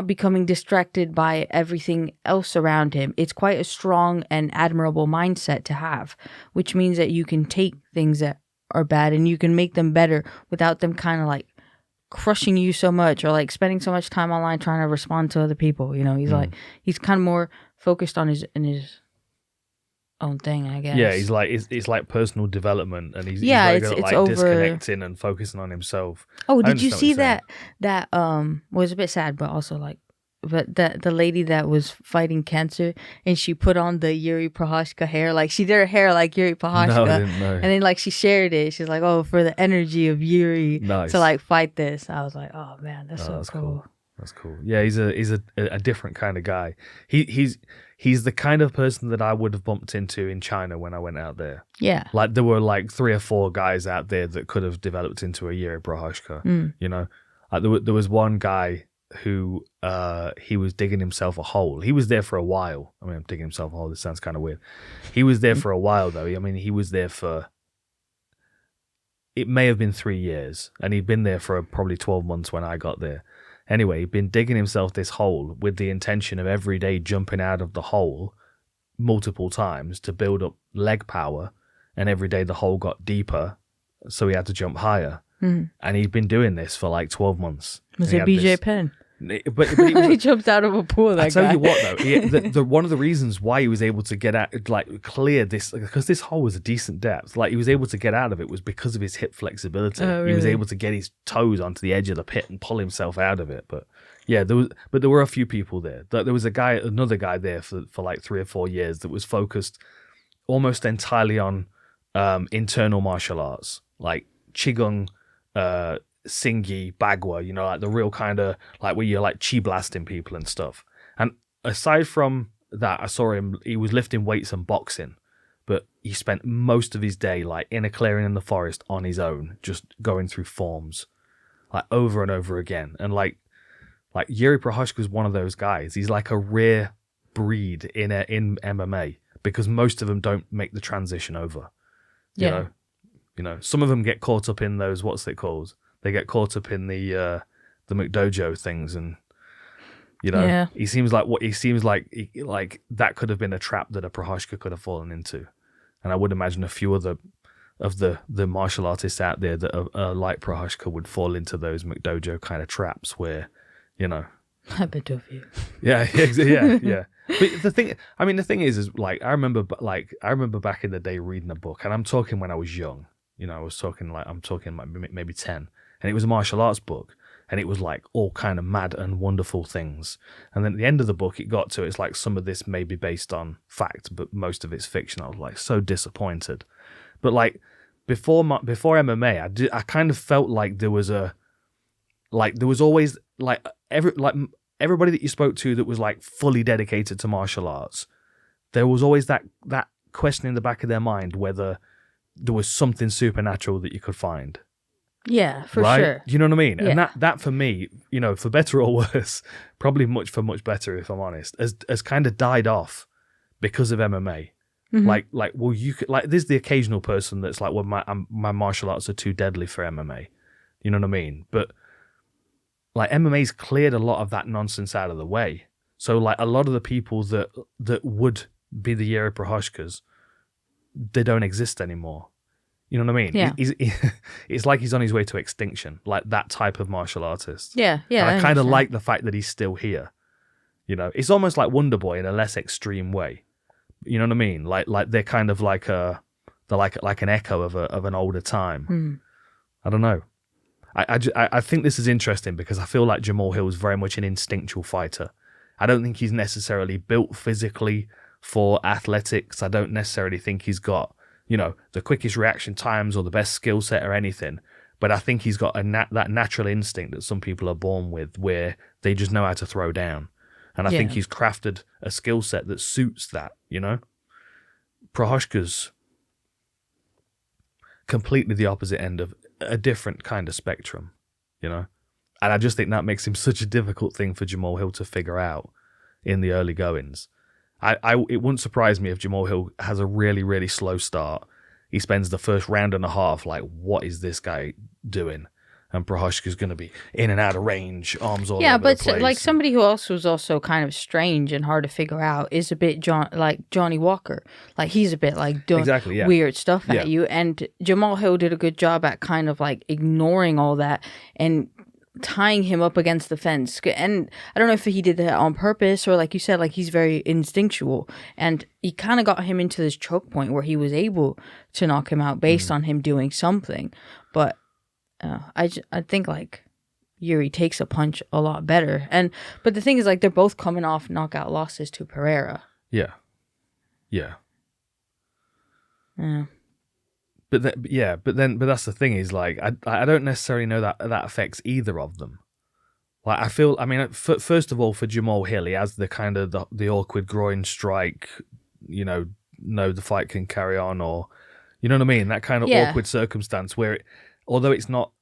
becoming distracted by everything else around him. It's quite a strong and admirable mindset to have, which means that you can take things that are bad and you can make them better without them kind of like crushing you so much or like spending so much time online trying to respond to other people. He's kind of more focused on his own thing, I guess. Yeah, he's like it's like personal development, and he's very good at like over... disconnecting and focusing on himself. Oh, did you see that was a bit sad, but also like, but the lady that was fighting cancer and she put on the Jiří Procházka hair, like she did her hair like Jiří Procházka. No, I didn't know. And then like she shared it. She's like, oh, for the energy of Jiří to like fight this. I was like, oh man, that's cool. That's cool. Yeah, he's a different kind of guy. He's the kind of person that I would have bumped into in China when I went out there. Yeah. Like there were like 3 or 4 guys out there that could have developed into a Jiří Procházka. Like there was one guy who he was digging himself a hole. He was there for a while. I mean, I'm digging himself a hole. This sounds kind of weird. He was there for a while though. I mean, he was there for, it may have been 3 years, and he'd been there for probably 12 months when I got there. Anyway, he'd been digging himself this hole with the intention of every day jumping out of the hole multiple times to build up leg power, and every day the hole got deeper, so he had to jump higher. And he'd been doing this for like 12 months. Was it BJ Penn? But he jumped out of a pool. I tell you what, though, one of the reasons why he was able to get out, like clear this, because this hole was a decent depth. Like he was able to get out of it was because of his hip flexibility. Oh, really? He was able to get his toes onto the edge of the pit and pull himself out of it. But yeah, there were a few people there. There was another guy there for like 3 or 4 years that was focused almost entirely on internal martial arts, like qigong, Singi, Bagua, like the real kind of like where you're like chi blasting people and stuff. And aside from that, I saw him, he was lifting weights and boxing, but he spent most of his day like in a clearing in the forest on his own, just going through forms like over and over again. And like Jiří Procházka was one of those guys. He's like a rare breed in MMA because most of them don't make the transition over. Yeah. You know, some of them get caught up in those, what's it called? They get caught up in the McDojo things, and you know, he seems like that could have been a trap that a Procházka could have fallen into, and I would imagine a few other of the martial artists out there that are like Procházka would fall into those McDojo kind of traps where, you know. I bet of you. Yeah. But the thing is like I remember back in the day reading a book, and I'm talking when I was young. You know, I'm talking maybe 10, and it was a martial arts book, and it was like all kind of mad and wonderful things. And then at the end of the book, it's like some of this may be based on fact, but most of it's fiction. I was like so disappointed. But like before MMA, I kind of felt like there was always like everybody that you spoke to that was like fully dedicated to martial arts. There was always that question in the back of their mind whether there was something supernatural that you could find. Yeah, for right? sure. You know what I mean? Yeah. And that for me, you know, for better or worse, probably much better if I'm honest, has kind of died off because of MMA. Mm-hmm. Well, you could there's the occasional person that's like, well, my martial arts are too deadly for MMA. You know what I mean? But like MMA's cleared a lot of that nonsense out of the way. So like a lot of the people that would be the Jiří Procházkas, they don't exist anymore. You know what I mean? Yeah. It's like he's on his way to extinction, like that type of martial artist. Yeah. And I kind of like the fact that he's still here. You know, it's almost like Wonder Boy in a less extreme way. You know what I mean? Like they're kind of like they're like an echo of an older time. I don't know. I think this is interesting because I feel like Jamahal Hill is very much an instinctual fighter. I don't think he's necessarily built physically for athletics. I don't necessarily think he's got, you know, the quickest reaction times or the best skill set or anything. But I think he's got that natural instinct that some people are born with where they just know how to throw down. And I think he's crafted a skill set that suits that, you know? Procházka's completely the opposite end of a different kind of spectrum, you know? And I just think that makes him such a difficult thing for Jamahal Hill to figure out in the early goings. It wouldn't surprise me if Jamahal Hill has a really, really slow start. He spends the first round and a half like, what is this guy doing? And Procházka's going to be in and out of range, arms all over the place. Yeah, but like somebody who was also kind of strange and hard to figure out is a bit like Johnny Walker. Like he's a bit like doing weird stuff at you. And Jamahal Hill did a good job at kind of like ignoring all that and tying him up against the fence. And I don't know if he did that on purpose or like you said, like he's very instinctual. And he kind of got him into this choke point where he was able to knock him out based on him doing something. But I think like Jiří takes a punch a lot better, but the thing is like they're both coming off knockout losses to Pereira. Yeah. But that's the thing is like I don't necessarily know that affects either of them. Like I feel, I mean, first of all for Jamahal Hill, he has the kind of the awkward groin strike, you know, no, the fight can carry on, or you know what I mean, that kind of awkward circumstance where although it's not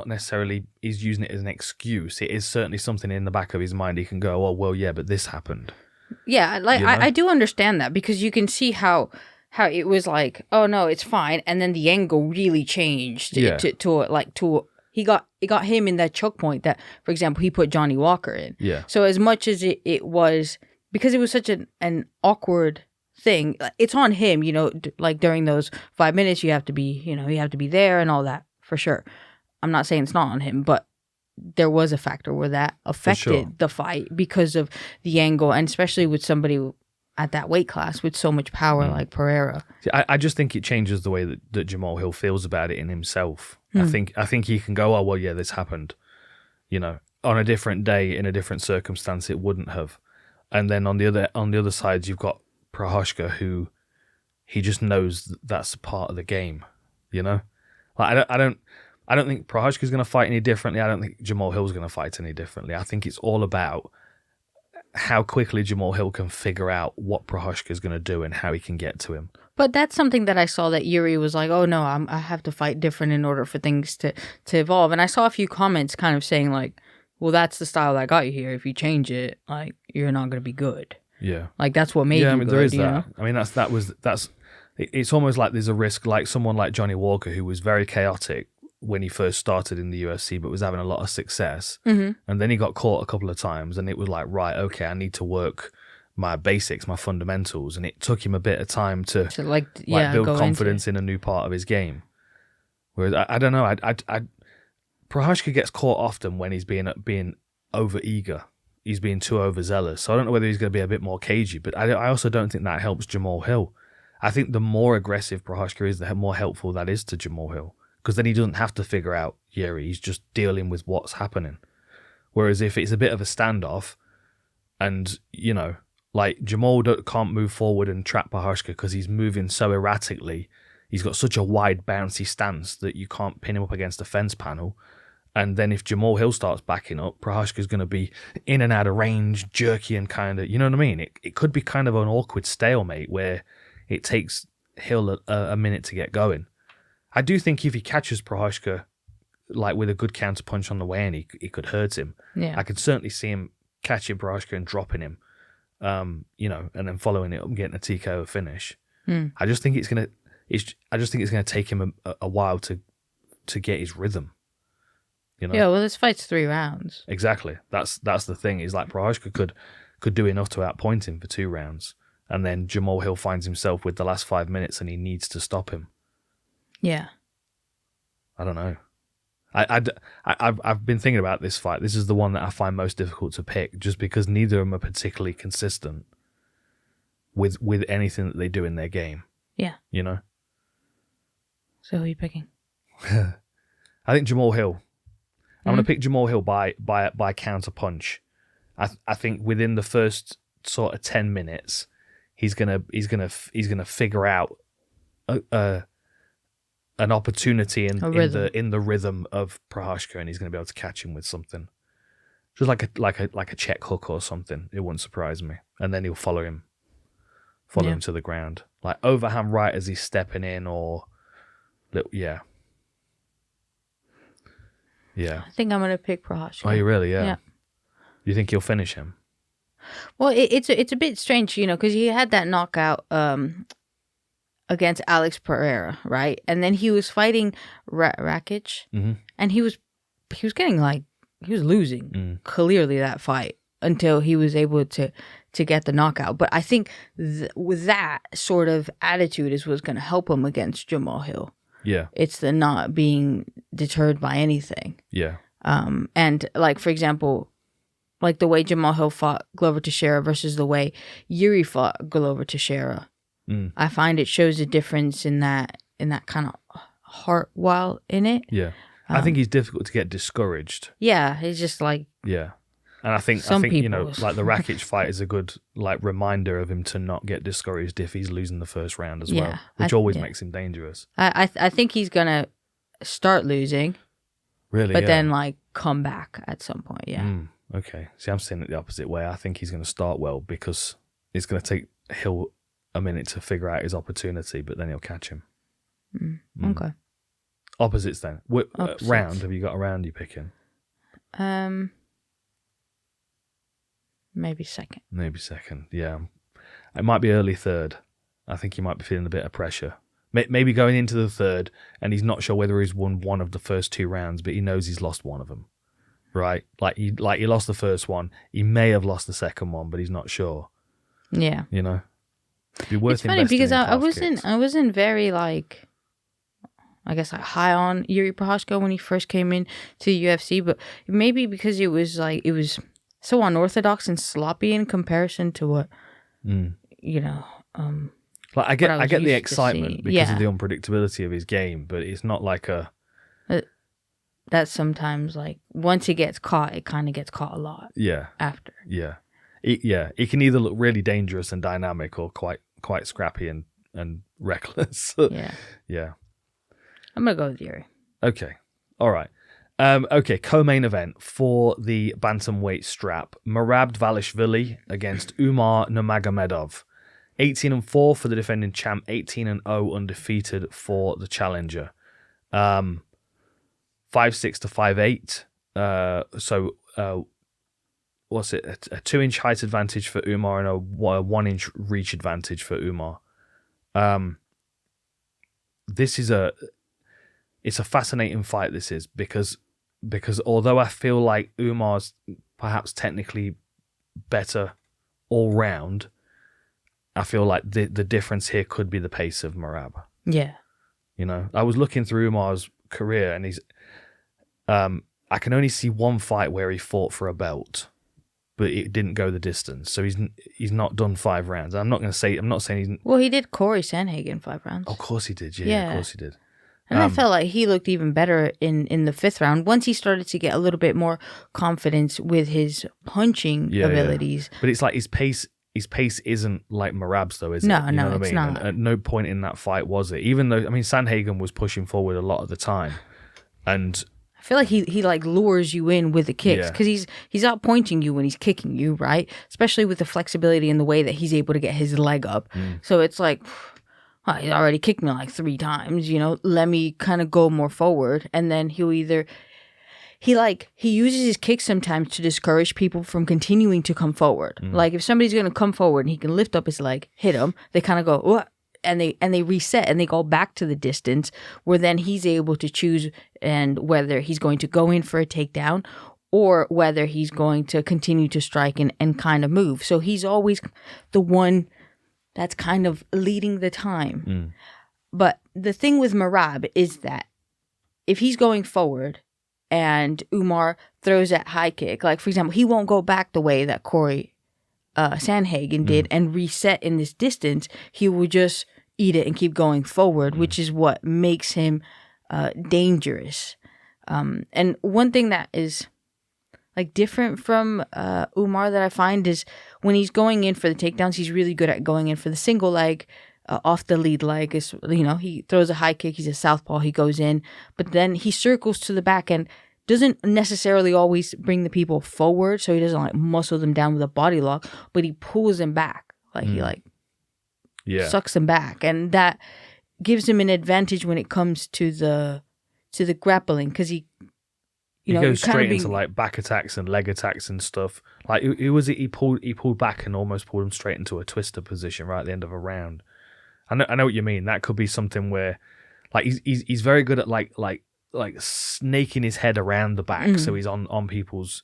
necessarily he's using it as an excuse, it is certainly something in the back of his mind. He can go, oh well, yeah, but this happened. Yeah, like you know? I do understand that because you can see how it was like, oh no, it's fine, and then the angle really changed to he got him in that choke point that, for example, he put Johnny Walker in. Yeah. So as much as it was because it was such an awkward thing, it's on him, you know, like during those 5 minutes you have to be there and all that. For sure. I'm not saying it's not on him, but there was a factor where that affected the fight because of the angle, and especially with somebody at that weight class with so much power like Pereira. See, I just think it changes the way that Jamahal Hill feels about it in himself. I think he can go, oh, well, yeah, this happened. You know, on a different day, in a different circumstance, it wouldn't have. And then on the other side, you've got Procházka, who he just knows that's part of the game, you know? Like, I don't think Procházka's going to fight any differently. I don't think Jamahal Hill's going to fight any differently. I think it's all about how quickly Jamahal Hill can figure out what Procházka's going to do and how he can get to him. But that's something that I saw that Jiří was like, oh no, I have to fight different in order for things to evolve. And I saw a few comments kind of saying like, well, that's the style that got you here. If you change it, like, you're not going to be good. Yeah. Like that's what made Yeah, you I mean, good, there is you that. know? I mean, it's almost like there's a risk, like someone like Johnny Walker, who was very chaotic when he first started in the UFC, but was having a lot of success. Mm-hmm. And then he got caught a couple of times, and it was like, right, okay, I need to work my basics, my fundamentals. And it took him a bit of time to build go confidence in a new part of his game. Whereas I don't know, Procházka gets caught often when he's being over eager. He's being too overzealous. So I don't know whether he's going to be a bit more cagey, but I also don't think that helps Jamahal Hill. I think the more aggressive Procházka is, the more helpful that is to Jamahal Hill, because then he doesn't have to figure out Jiří. He's just dealing with what's happening. Whereas if it's a bit of a standoff, and you know, like Jamahal can't move forward and trap Procházka because he's moving so erratically. He's got such a wide, bouncy stance that you can't pin him up against a fence panel. And then if Jamahal Hill starts backing up, Procházka's going to be in and out of range, jerky and kind of, you know what I mean? It could be kind of an awkward stalemate where it takes Hill a minute to get going. I do think if he catches Procházka like with a good counter punch on the way in, he could hurt him. Yeah. I could certainly see him catching Procházka and dropping him, you know, and then following it up and getting a TKO finish. I just think it's going to take him a while to get his rhythm. You know? Yeah, well, this fight's 3 rounds. Exactly. That's the thing. Is like Procházka could do enough to outpoint him for 2 rounds, and then Jamahal Hill finds himself with the last 5 minutes, and he needs to stop him. Yeah. I don't know. I've been thinking about this fight. This is the one that I find most difficult to pick, just because neither of them are particularly consistent with anything that they do in their game. Yeah. You know. So who are you picking? I think Jamahal Hill. I'm going to pick Jamahal Hill by counter punch. I think within the first sort of 10 minutes, he's gonna figure out an opportunity in the rhythm of Procházka, and he's going to be able to catch him with something, just like a check hook or something. It wouldn't surprise me. And then he'll follow him to the ground, like overhand right as he's stepping in, or yeah. Yeah. I think I'm going to pick Procházka. Oh, you really? Yeah. Yeah. You think he'll finish him? Well, it's a bit strange, you know, because he had that knockout against Alex Pereira, right? And then he was fighting Rakic, and he was getting he was losing clearly that fight until he was able to get the knockout. But I think with that sort of attitude is what's going to help him against Jamahal Hill. Yeah. It's the not being deterred by anything. Yeah. And like, for example, like the way Jamahal Hill fought Glover Teixeira versus the way Jiří fought Glover Teixeira. I find it shows a difference in that kind of heart while in it. Yeah. I think he's difficult to get discouraged. Yeah. He's just like, yeah. And I think you know, like the Rakic fight is a good like reminder of him to not get discouraged if he's losing the first round as well, which always makes him dangerous. I think he's gonna start losing, really, but then like come back at some point. Yeah. Okay. See, I'm seeing it the opposite way. I think he's going to start well because it's going to take Hill a minute to figure out his opportunity, but then he'll catch him. Okay. Opposites then. What Opposites. round have you got? A round you picking? Maybe second. Maybe second, yeah. It might be early third. I think he might be feeling a bit of pressure. Maybe going into the third, and he's not sure whether he's won one of the first 2 rounds, but he knows he's lost one of them, right? Like he lost the first one. He may have lost the second one, but he's not sure. Yeah. You know, it'd be worth it's funny investing because in I wasn't very like, I guess like high on Jiří Procházka when he first came in to the UFC, but maybe because it was so unorthodox and sloppy in comparison to what you know. Like I get the excitement because of the unpredictability of his game, but it's not like that sometimes like once he gets caught, it kind of gets caught a lot. Yeah. After. Yeah. It can either look really dangerous and dynamic or quite scrappy and reckless. Yeah. Yeah. I'm gonna go with Jiří. Okay. All right. Okay, co-main event for the bantamweight strap. Merab Dvalishvili against Umar Nurmagomedov. 18-4 for the defending champ, 18-0 undefeated for the challenger. 5'6" to 5'8". So what's it, a 2-inch height advantage for Umar and a 1-inch reach advantage for Umar. This is it's a fascinating fight. This is because although I feel like Umar's perhaps technically better all round, I feel like the difference here could be the pace of Merab. Yeah. You know, I was looking through Umar's career, and he's I can only see one fight where he fought for a belt, but it didn't go the distance. So he's not done 5 rounds. I'm not saying he's. Well, he did Corey Sandhagen 5 rounds. Of course he did. Yeah, of course he did. And I felt like he looked even better in the 5th round once he started to get a little bit more confidence with his punching abilities. Yeah. But it's like his pace isn't like Merab's though, is it? No, you know what it's I mean? not. And at no point in that fight was it. Even though, I mean, Sandhagen was pushing forward a lot of the time. And I feel like he like lures you in with the kicks because he's out pointing you when he's kicking you, right? Especially with the flexibility and the way that he's able to get his leg up. So it's like, oh, he already kicked me like 3 times, you know, let me kind of go more forward. And then he'll either, he uses his kicks sometimes to discourage people from continuing to come forward. Like if somebody's going to come forward and he can lift up his leg, hit him, they kind of go, what? And they reset and they go back to the distance where then he's able to choose and whether he's going to go in for a takedown or whether he's going to continue to strike and kind of move. So he's always the one that's kind of leading the time. But the thing with Merab is that if he's going forward and Umar throws that high kick, like for example, he won't go back the way that Corey Sandhagen did and reset in this distance. He will just eat it and keep going forward, which is what makes him dangerous. And one thing that is like different from Umar that I find is when he's going in for the takedowns, he's really good at going in for the single leg off the lead leg. Is, you know, he throws a high kick, he's a southpaw, he goes in, but then he circles to the back and doesn't necessarily always bring the people forward, so he doesn't like muscle them down with a body lock, but he pulls them back. Like he sucks them back, and that gives him an advantage when it comes to the grappling because he goes straight into like back attacks and leg attacks and stuff. Like who was it? He pulled back and almost pulled him straight into a twister position right at the end of a round. I know what you mean. That could be something where like he's very good at like snaking his head around the back, so he's on people's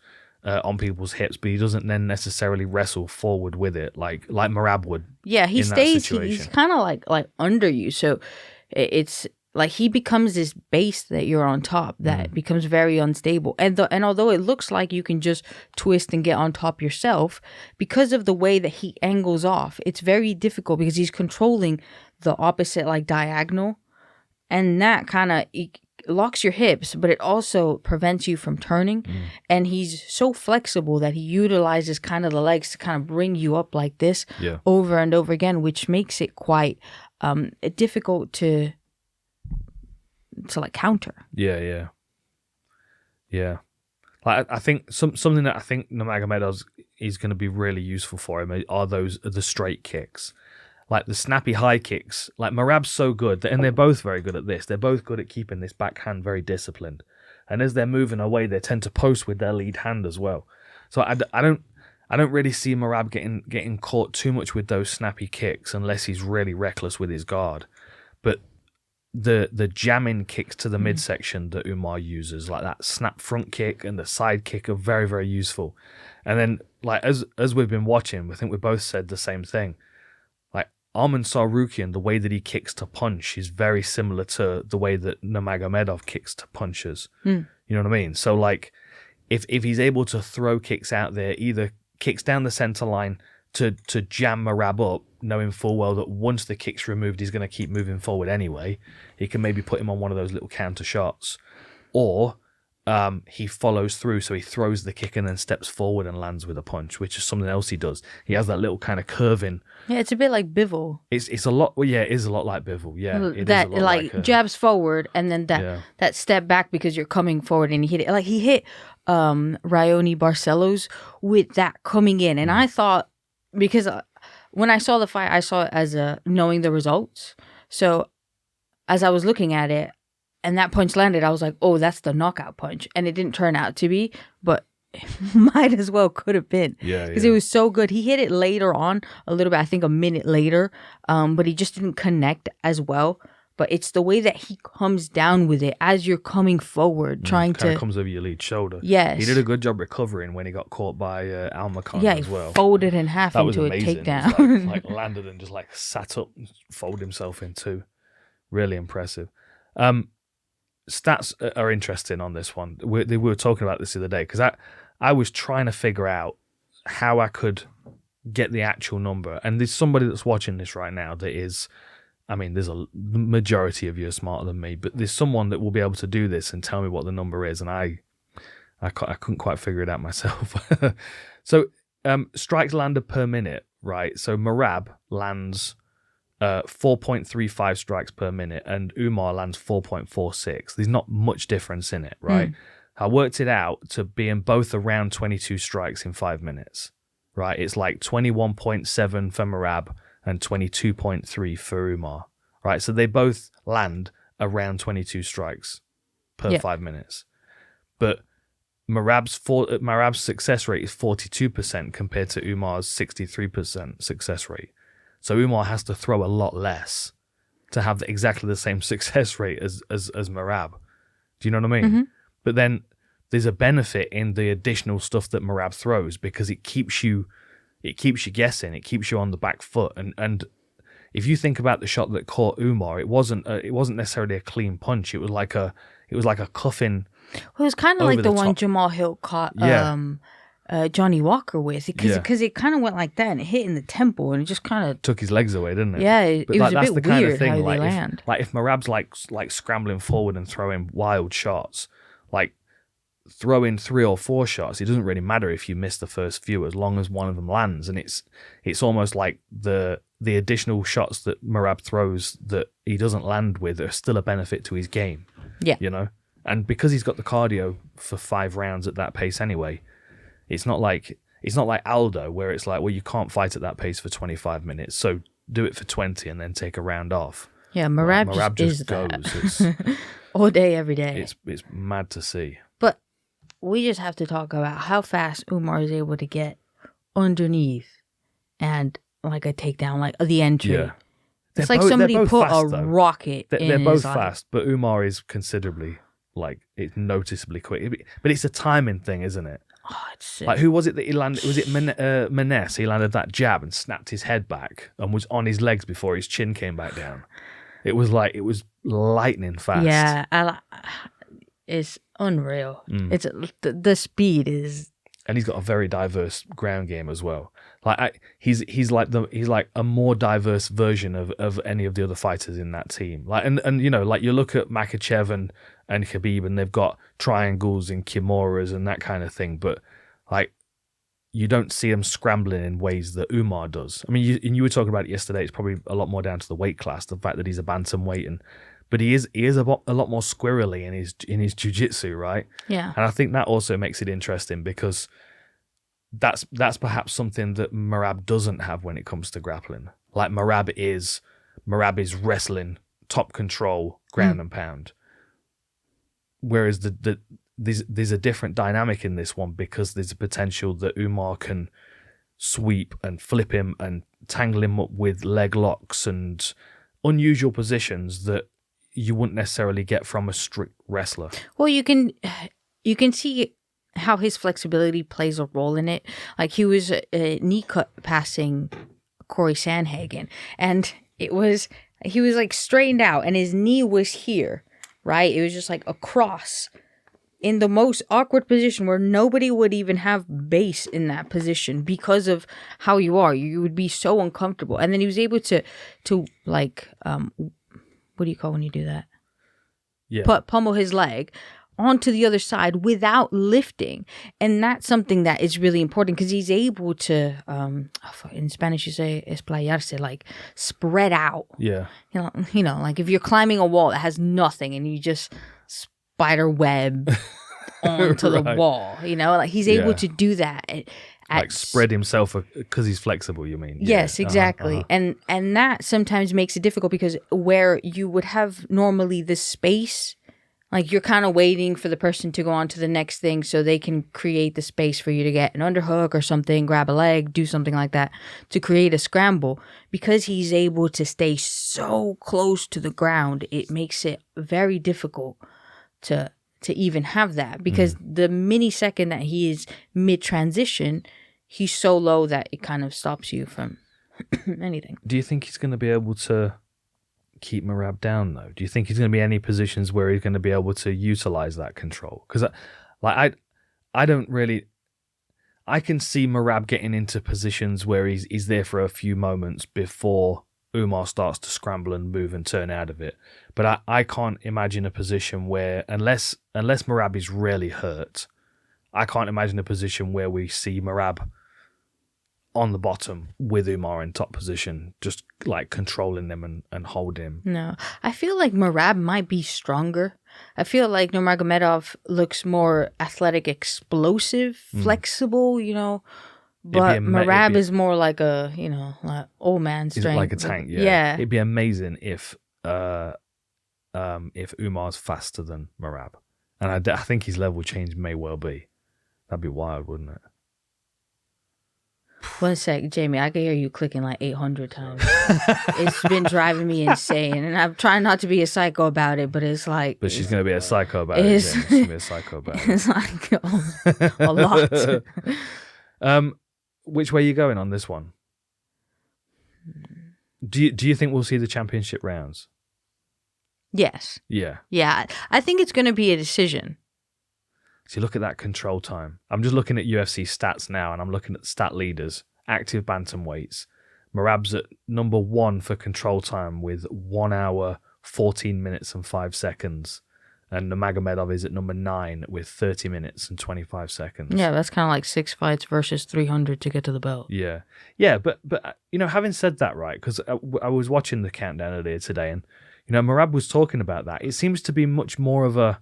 hips, but he doesn't then necessarily wrestle forward with it like Merab would. Yeah, he stays. He's kind of like under you, so it's like he becomes this base that you're on top that becomes very unstable. And although it looks like you can just twist and get on top yourself, because of the way that he angles off, it's very difficult because he's controlling the opposite like diagonal, and that kind of locks your hips, but it also prevents you from turning. And he's so flexible that he utilizes kind of the legs to kind of bring you up like this over and over again, which makes it quite difficult to like counter. Yeah. Like I think something that I think Nurmagomedov is going to be really useful for him are the straight kicks. Like the snappy high kicks, like Merab's so good, and they're both very good at this. They're both good at keeping this backhand very disciplined. And as they're moving away, they tend to post with their lead hand as well. So I don't really see Merab getting caught too much with those snappy kicks unless he's really reckless with his guard. But the jamming kicks to the midsection that Umar uses, like that snap front kick and the side kick, are very, very useful. And then, like as we've been watching, I think we both said the same thing. Arman Tsarukyan, the way that he kicks to punch is very similar to the way that Nurmagomedov kicks to punches. You know what I mean? So, like, if he's able to throw kicks out there, either kicks down the center line to jam Merab up, knowing full well that once the kick's removed, he's going to keep moving forward anyway, he can maybe put him on one of those little counter shots. Or he follows through, so he throws the kick and then steps forward and lands with a punch, which is something else he does. He has that little kind of curving. Yeah, it's a bit like Bivol. It's a lot. Well, yeah, it is a lot like Bivol. Yeah, that is like jabs forward and then that step back because you're coming forward and he hit it. Like he hit Raoni Barcelos with that coming in, and I thought because when I saw the fight, I saw it as knowing the results. So as I was looking at it, and that punch landed, I was like, oh, that's the knockout punch. And it didn't turn out to be, but might as well could have been. Yeah, Because it was so good. He hit it later on a little bit, I think a minute later, but he just didn't connect as well. But it's the way that he comes down with it as you're coming forward, trying kind to... of comes over your lead shoulder. Yes. He did a good job recovering when he got caught by Makhachev Yeah, as well. he folded in half That was into a amazing. takedown. He was like landed and just like sat up and folded himself in two. Really impressive. Stats are interesting on this one. We were talking about this the other day because I was trying to figure out how I could get the actual number. And there's somebody that's watching this right now that is... I mean, there's the majority of you are smarter than me, but there's someone that will be able to do this and tell me what the number is, and I couldn't quite figure it out myself. So, strikes landed per minute, right? So Merab lands 4.35 strikes per minute, and Umar lands 4.46. There's not much difference in it, right? I worked it out to being both around 22 strikes in 5 minutes, right? It's like 21.7 for Merab and 22.3 for Umar, right? So they both land around 22 strikes per 5 minutes. But Merab's success rate is 42% compared to Umar's 63% success rate. So Umar has to throw a lot less to have exactly the same success rate as Merab. Do you know what I mean? Mm-hmm. But then there's a benefit in the additional stuff that Merab throws because it keeps you guessing. It keeps you on the back foot. And if you think about the shot that caught Umar, it wasn't necessarily a clean punch. It was like a cuffing. Well, it was kind of like the one Jamal Hill caught Johnny Walker with, because it kind of went like that and it hit in the temple and it just kind of took his legs away, didn't it? Yeah, it was a bit weird how like, they land. If Merab's like scrambling forward and throwing wild shots, like throw in 3 or 4 shots, it doesn't really matter if you miss the first few as long as one of them lands. And it's almost like the additional shots that Merab throws that he doesn't land with are still a benefit to his game. Yeah. You know? And because he's got the cardio for 5 rounds at that pace anyway, it's not like Aldo where it's like, well, you can't fight at that pace for 25 minutes, so do it for 20 and then take a round off. Yeah, Merab just goes. It's, all day, every day. It's mad to see. But we just have to talk about how fast Umar is able to get underneath and like a takedown, like the entry. Yeah. It's like somebody put fast, a rocket in They're both his fast, but Umar is considerably, like, it's noticeably quick. But it's a timing thing, isn't it? Oh, it's sick. Like, who was it that he landed? Was it Menes? He landed that jab and snapped his head back and was on his legs before his chin came back down. It was lightning fast. Yeah, it's unreal. It's the speed is, and he's got a very diverse ground game as well. Like he's like a more diverse version of any of the other fighters in that team. Like and you know, like you look at Makhachev and Khabib, and they've got triangles and kimuras and that kind of thing, but like you don't see them scrambling in ways that Umar does. I mean, you were talking about it yesterday. It's probably a lot more down to the weight class, the fact that he's a bantamweight, but he is a lot more squirrely in his jiu-jitsu, right? yeah. And I think that also makes it interesting because that's perhaps something that Merab doesn't have when it comes to grappling. Like Merab is wrestling, top control, ground and pound. Whereas there's a different dynamic in this one because there's a potential that Umar can sweep and flip him and tangle him up with leg locks and unusual positions that you wouldn't necessarily get from a strict wrestler. Well, you can see how his flexibility plays a role in it. Like he was knee cut passing Corey Sandhagen, and he was like straightened out, and his knee was here, right? It was just like across in the most awkward position where nobody would even have base in that position because of how you are. You would be so uncomfortable, and then he was able to like what do you call when you do that? Yeah. Pummel his leg onto the other side without lifting, and that's something that is really important because he's able to in Spanish you say esplayarse, like spread out. Yeah. You know, like if you're climbing a wall that has nothing and you just spider web onto the wall, you know, like he's able to do that. Like spread himself because he's flexible, you mean? Yes, exactly. And that sometimes makes it difficult because where you would have normally the space Like, you're kind of waiting for the person to go on to the next thing so they can create the space for you to get an underhook or something, grab a leg, do something like that to create a scramble. Because he's able to stay so close to the ground, it makes it very difficult to even have that. Because the millisecond that he is mid-transition, he's so low that it kind of stops you from anything. Do you think he's going to be able to keep Merab down, though? Do you think he's going to be any positions where he's going to be able to utilize that control? Because I don't really. I can see Merab getting into positions where he's there for a few moments before Umar starts to scramble and move and turn out of it. But I can't imagine a position where, unless Merab is really hurt, I can't imagine a position where we see Merab on the bottom with Umar in top position, just like controlling them and holding him. No, I feel like Merab might be stronger. I feel like Nurmagomedov looks more athletic, explosive, flexible, you know. But Merab is more like a, you know, like old man strength. Like a tank, yeah. Yeah. It'd be amazing if Umar's faster than Merab. And I think his level change may well be. That'd be wild, wouldn't it? 1 sec, Jamie, I can hear you clicking like 800 times. It's been driving me insane. And I'm trying not to be a psycho about it, but it's like... But she's going to be a psycho about it. She's going to be a psycho about it. It's like a lot. Which way are you going on this one? Do you think we'll see the championship rounds? Yes. Yeah. Yeah. I think it's going to be a decision. So you look at that control time. I'm just looking at UFC stats now, and I'm looking at the stat leaders, active bantamweights. Merab's at number 1 for control time with 1 hour, 14 minutes and 5 seconds. And Nurmagomedov is at number 9 with 30 minutes and 25 seconds. Yeah, that's kind of like 6 fights versus 300 to get to the belt. Yeah. Yeah, but you know, having said that, right, because I was watching the countdown earlier today, and, you know, Merab was talking about that. It seems to be much more of a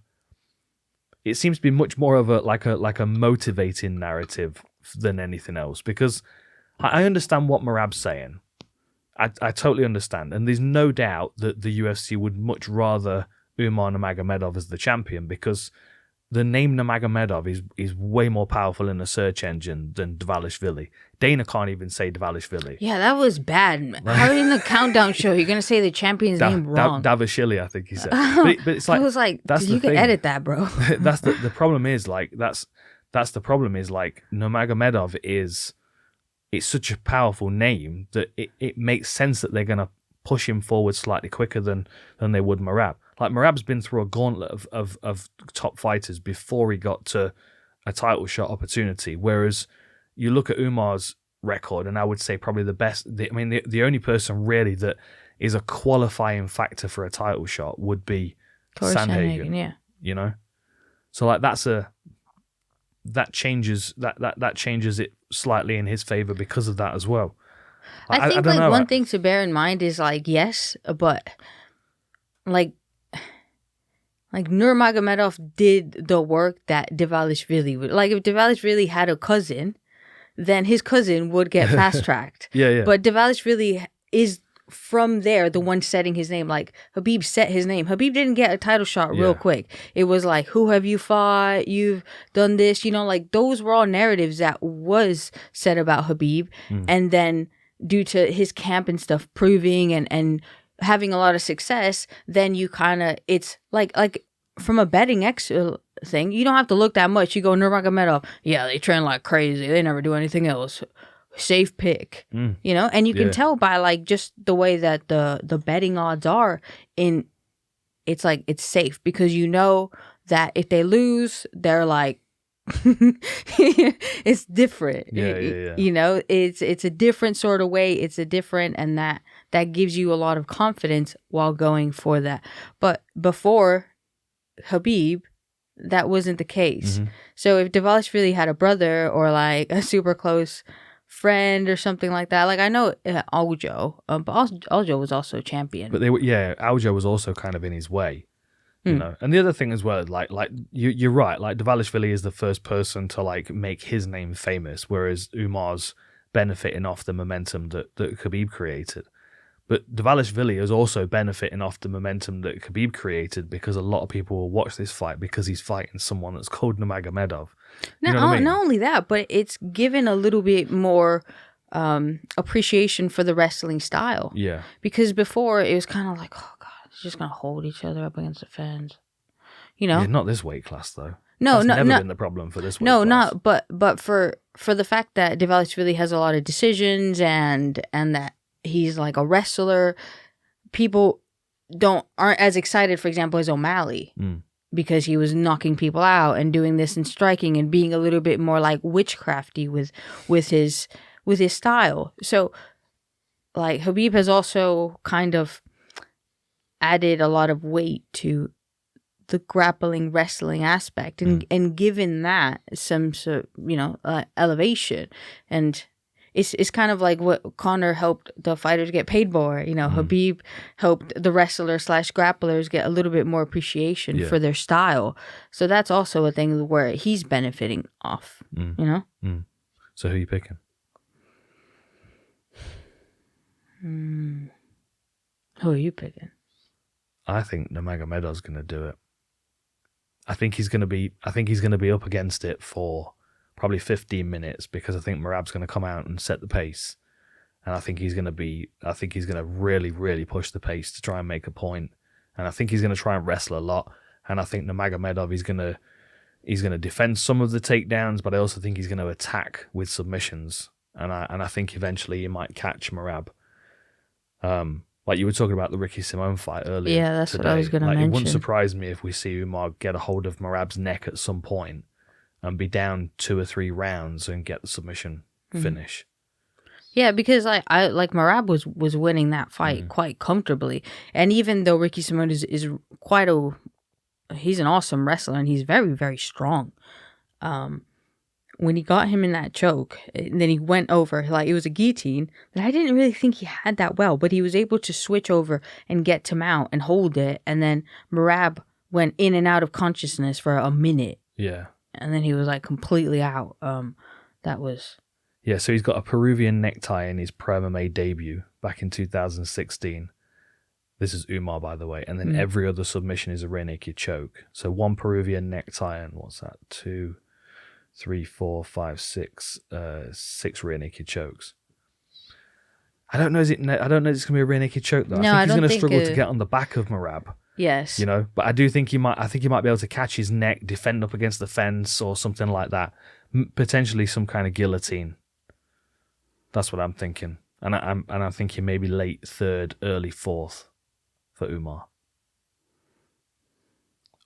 like a motivating narrative than anything else, because I understand what Merab's saying. I totally understand, and there's no doubt that the UFC would much rather Umar Nurmagomedov as the champion, because the name Nurmagomedov is way more powerful in a search engine than Dvalishvili. Dana can't even say Dvalishvili. Yeah, that was bad. How in the countdown show you're gonna say the champion's name wrong? Davishvili, I think he said. But it's like, I was like, that's you can edit that, bro. That's the problem is like that's the problem is like Nurmagomedov it's such a powerful name that it makes sense that they're gonna push him forward slightly quicker than they would Merab. Like, Merab's been through a gauntlet of top fighters before he got to a title shot opportunity. Whereas you look at Umar's record, and I would say probably the only person really that is a qualifying factor for a title shot would be Sandhagen. Yeah. You know? So like that changes it slightly in his favor because of that as well. I think like one thing to bear in mind is like, yes, but like Nurmagomedov did the work that Dvalishvili would. Like, if Dvalishvili had a cousin, then his cousin would get fast-tracked. Yeah. But Dvalishvili is, from there, the one setting his name. Like, Khabib set his name. Khabib didn't get a title shot real quick. It was like, who have you fought? You've done this. You know, like, those were all narratives that was said about Khabib. And then, due to his camp and stuff proving and having a lot of success, then you kind of, it's like from a betting thing, you don't have to look that much. You go Nurmagomedov, yeah, they train like crazy. They never do anything else. Safe pick, you know? And you can tell by like just the way that the betting odds are it's like, it's safe because you know that if they lose, they're like, it's different. Yeah. You know, it's a different sort of way. It's a different, and that gives you a lot of confidence while going for that. But before Khabib, that wasn't the case. So if Dvalishvili had a brother or like a super close friend or something like that, like I know Aljo, but Aljo was also champion. But Aljo was also kind of in his way. You know, and the other thing as well, like you're right. Like, Dvalishvili is the first person to like make his name famous, whereas Umar's benefiting off the momentum that Khabib created. But Dvalishvili is also benefiting off the momentum that Khabib created because a lot of people will watch this fight because he's fighting someone that's called Nurmagomedov. You know what I mean? Not only that, but it's given a little bit more appreciation for the wrestling style. Yeah. Because before it was kind of like, oh God, it's just going to hold each other up against the fans. You know? Yeah, not this weight class, though. No, That's no, never no. been the problem for this weight No, class. not, but for the fact that Dvalishvili has a lot of decisions and that he's like a wrestler, people aren't as excited, for example, as O'Malley. Because he was knocking people out and doing this and striking and being a little bit more like witchcrafty with his style. So like Khabib has also kind of added a lot of weight to the grappling wrestling aspect and given that some sort, elevation. And it's kind of like what Conor helped the fighters get paid more. Khabib helped the wrestler/grapplers get a little bit more appreciation for their style. So that's also a thing where he's benefiting off, So who are you picking? Who are you picking? I think Nurmagomedov's going to do it. I think he's going to be up against it for probably 15 minutes because I think Merab's going to come out and set the pace. And I think he's going to really, really push the pace to try and make a point. And I think he's going to try and wrestle a lot. And I think Nurmagomedov he's going to defend some of the takedowns, but I also think he's going to attack with submissions. And I think eventually he might catch Merab. Like you were talking about the Ricky Simone fight earlier. Yeah, that's today. what I was going to mention. It wouldn't surprise me if we see Umar get a hold of Merab's neck at some point and be down 2 or 3 rounds and get the submission finish. Yeah, because I like Merab was winning that fight quite comfortably, and even though Ricky Simone is he's an awesome wrestler and he's very, very strong. When he got him in that choke, and then he went over, like it was a guillotine, but I didn't really think he had that well, but he was able to switch over and get to mount and hold it, and then Merab went in and out of consciousness for a minute. Yeah. And then he was like completely out. That was... Yeah, so he's got a Peruvian necktie in his Pro MMA debut back in 2016. This is Umar, by the way. And then every other submission is a rear naked choke. So 1 Peruvian necktie and what's that? 2, 3, 4, 5, 6. 6 rear naked chokes. I don't know. Is it? I don't know. If it's gonna be a rear naked choke though. No, I think he's gonna struggle think to get on the back of Merab. Yes. But I do think he might. I think he might be able to catch his neck, defend up against the fence or something like that. Potentially some kind of guillotine. That's what I'm thinking, and I'm thinking maybe late 3rd, early 4th for Umar.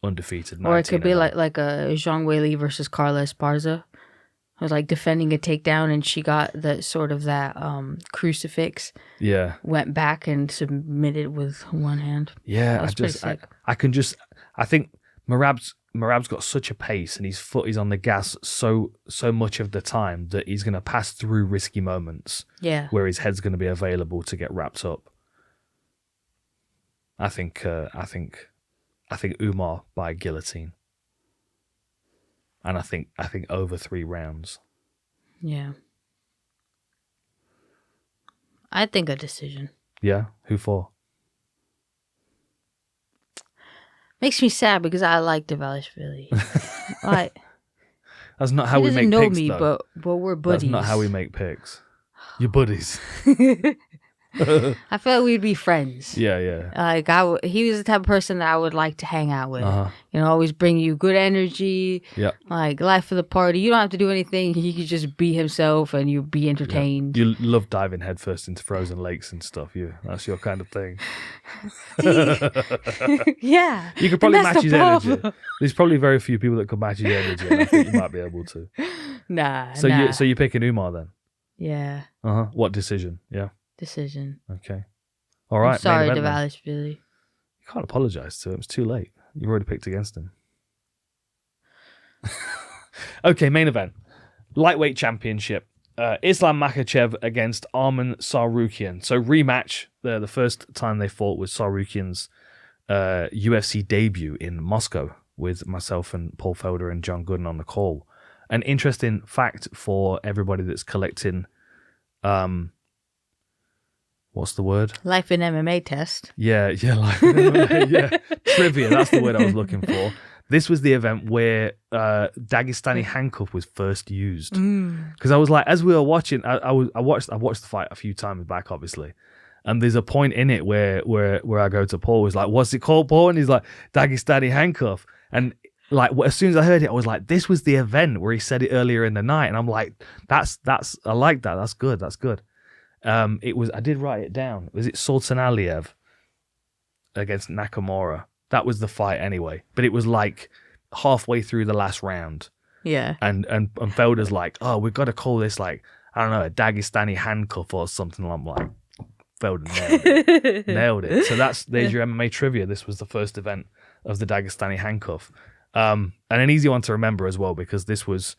Undefeated. Or it could be like a Zhang Weili versus Carla Esparza. It was like defending a takedown, and she got the sort of that crucifix. Yeah. Went back and submitted with one hand. Yeah, I think Merab's got such a pace, and his foot is on the gas so much of the time that he's going to pass through risky moments. Yeah. Where his head's going to be available to get wrapped up. I think Umar by guillotine. And I think over 3 rounds. Yeah. I think a decision. Yeah? Who for? Makes me sad because I like Dvalishvili. That's not how we make picks, though. He doesn't know me, though. but we're buddies. That's not how we make picks. You're buddies. I feel like we'd be friends. Yeah. Like he was the type of person that I would like to hang out with. Uh-huh. Always bring you good energy. Yeah. Like life of the party. You don't have to do anything. He could just be himself, and you be entertained. Yeah. You love diving headfirst into frozen lakes and stuff. That's your kind of thing. Yeah. You could probably match his energy. There's probably very few people that could match his energy, and I think you might be able to. Nah. So you're picking Umar then? Yeah. What decision? Yeah. Decision. Okay. All right. I'm sorry, Dvalishvili. You can't apologize to him. It's too late. You've already picked against him. Okay, main event. Lightweight championship. Islam Makhachev against Arman Tsarukyan. So rematch. The first time they fought was Tsarukyan's UFC debut in Moscow with myself and Paul Felder and John Gooden on the call. An interesting fact for everybody that's collecting what's the word? Life in MMA test. Yeah, life in MMA, yeah. Trivia, that's the word I was looking for. This was the event where Dagestani handcuff was first used. Because I was like, as we were watching, I watched the fight a few times back, obviously. And there's a point in it where I go to Paul, who's like, what's it called, Paul? And he's like, Dagestani handcuff. And like, as soon as I heard it, I was like, this was the event where he said it earlier in the night. And I'm like, I like that. That's good. I did write it down. Was it Sultan Aliyev against Nakamura? That was the fight anyway. But it was like halfway through the last round. Yeah. And Felder's like, oh, we've got to call this like, I don't know, a Dagestani handcuff or something. And I'm like, Felder nailed it. So there's your MMA trivia. This was the first event of the Dagestani handcuff. And an easy one to remember as well, because this was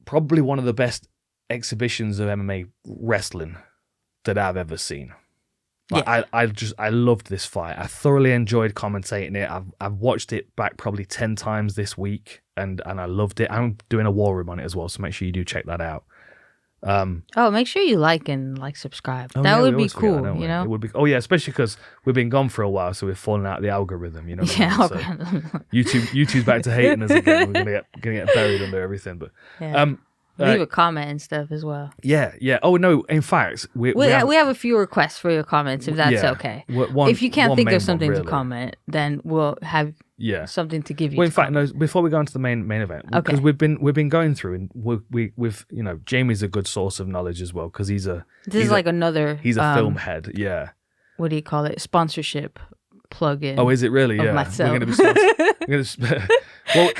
probably one of the best exhibitions of MMA wrestling that I've ever seen. Like, yeah. I loved this fight. I thoroughly enjoyed commentating it. I've watched it back probably 10 times this week, and I loved it. I'm doing a war room on it as well, so make sure you do check that out. Make sure you like and subscribe. That would be cool, you know? It would be. Oh yeah, especially because we've been gone for a while, so we're falling out of the algorithm, you know. Yeah. So YouTube's back to hating us again. We're gonna get buried under everything, but yeah. Leave a comment and stuff as well. Yeah. Oh no, in fact, we have a few requests for your comments if that's okay. If you can't think of something to comment, then we'll have something to give you. Well, in fact, no. Before we go into the main event, because we've been going through, and we've Jamie's a good source of knowledge as well, because he's a film head. Yeah. What do you call it? Sponsorship plug-in. Oh, is it really? Yeah. Myself. We're going to be well,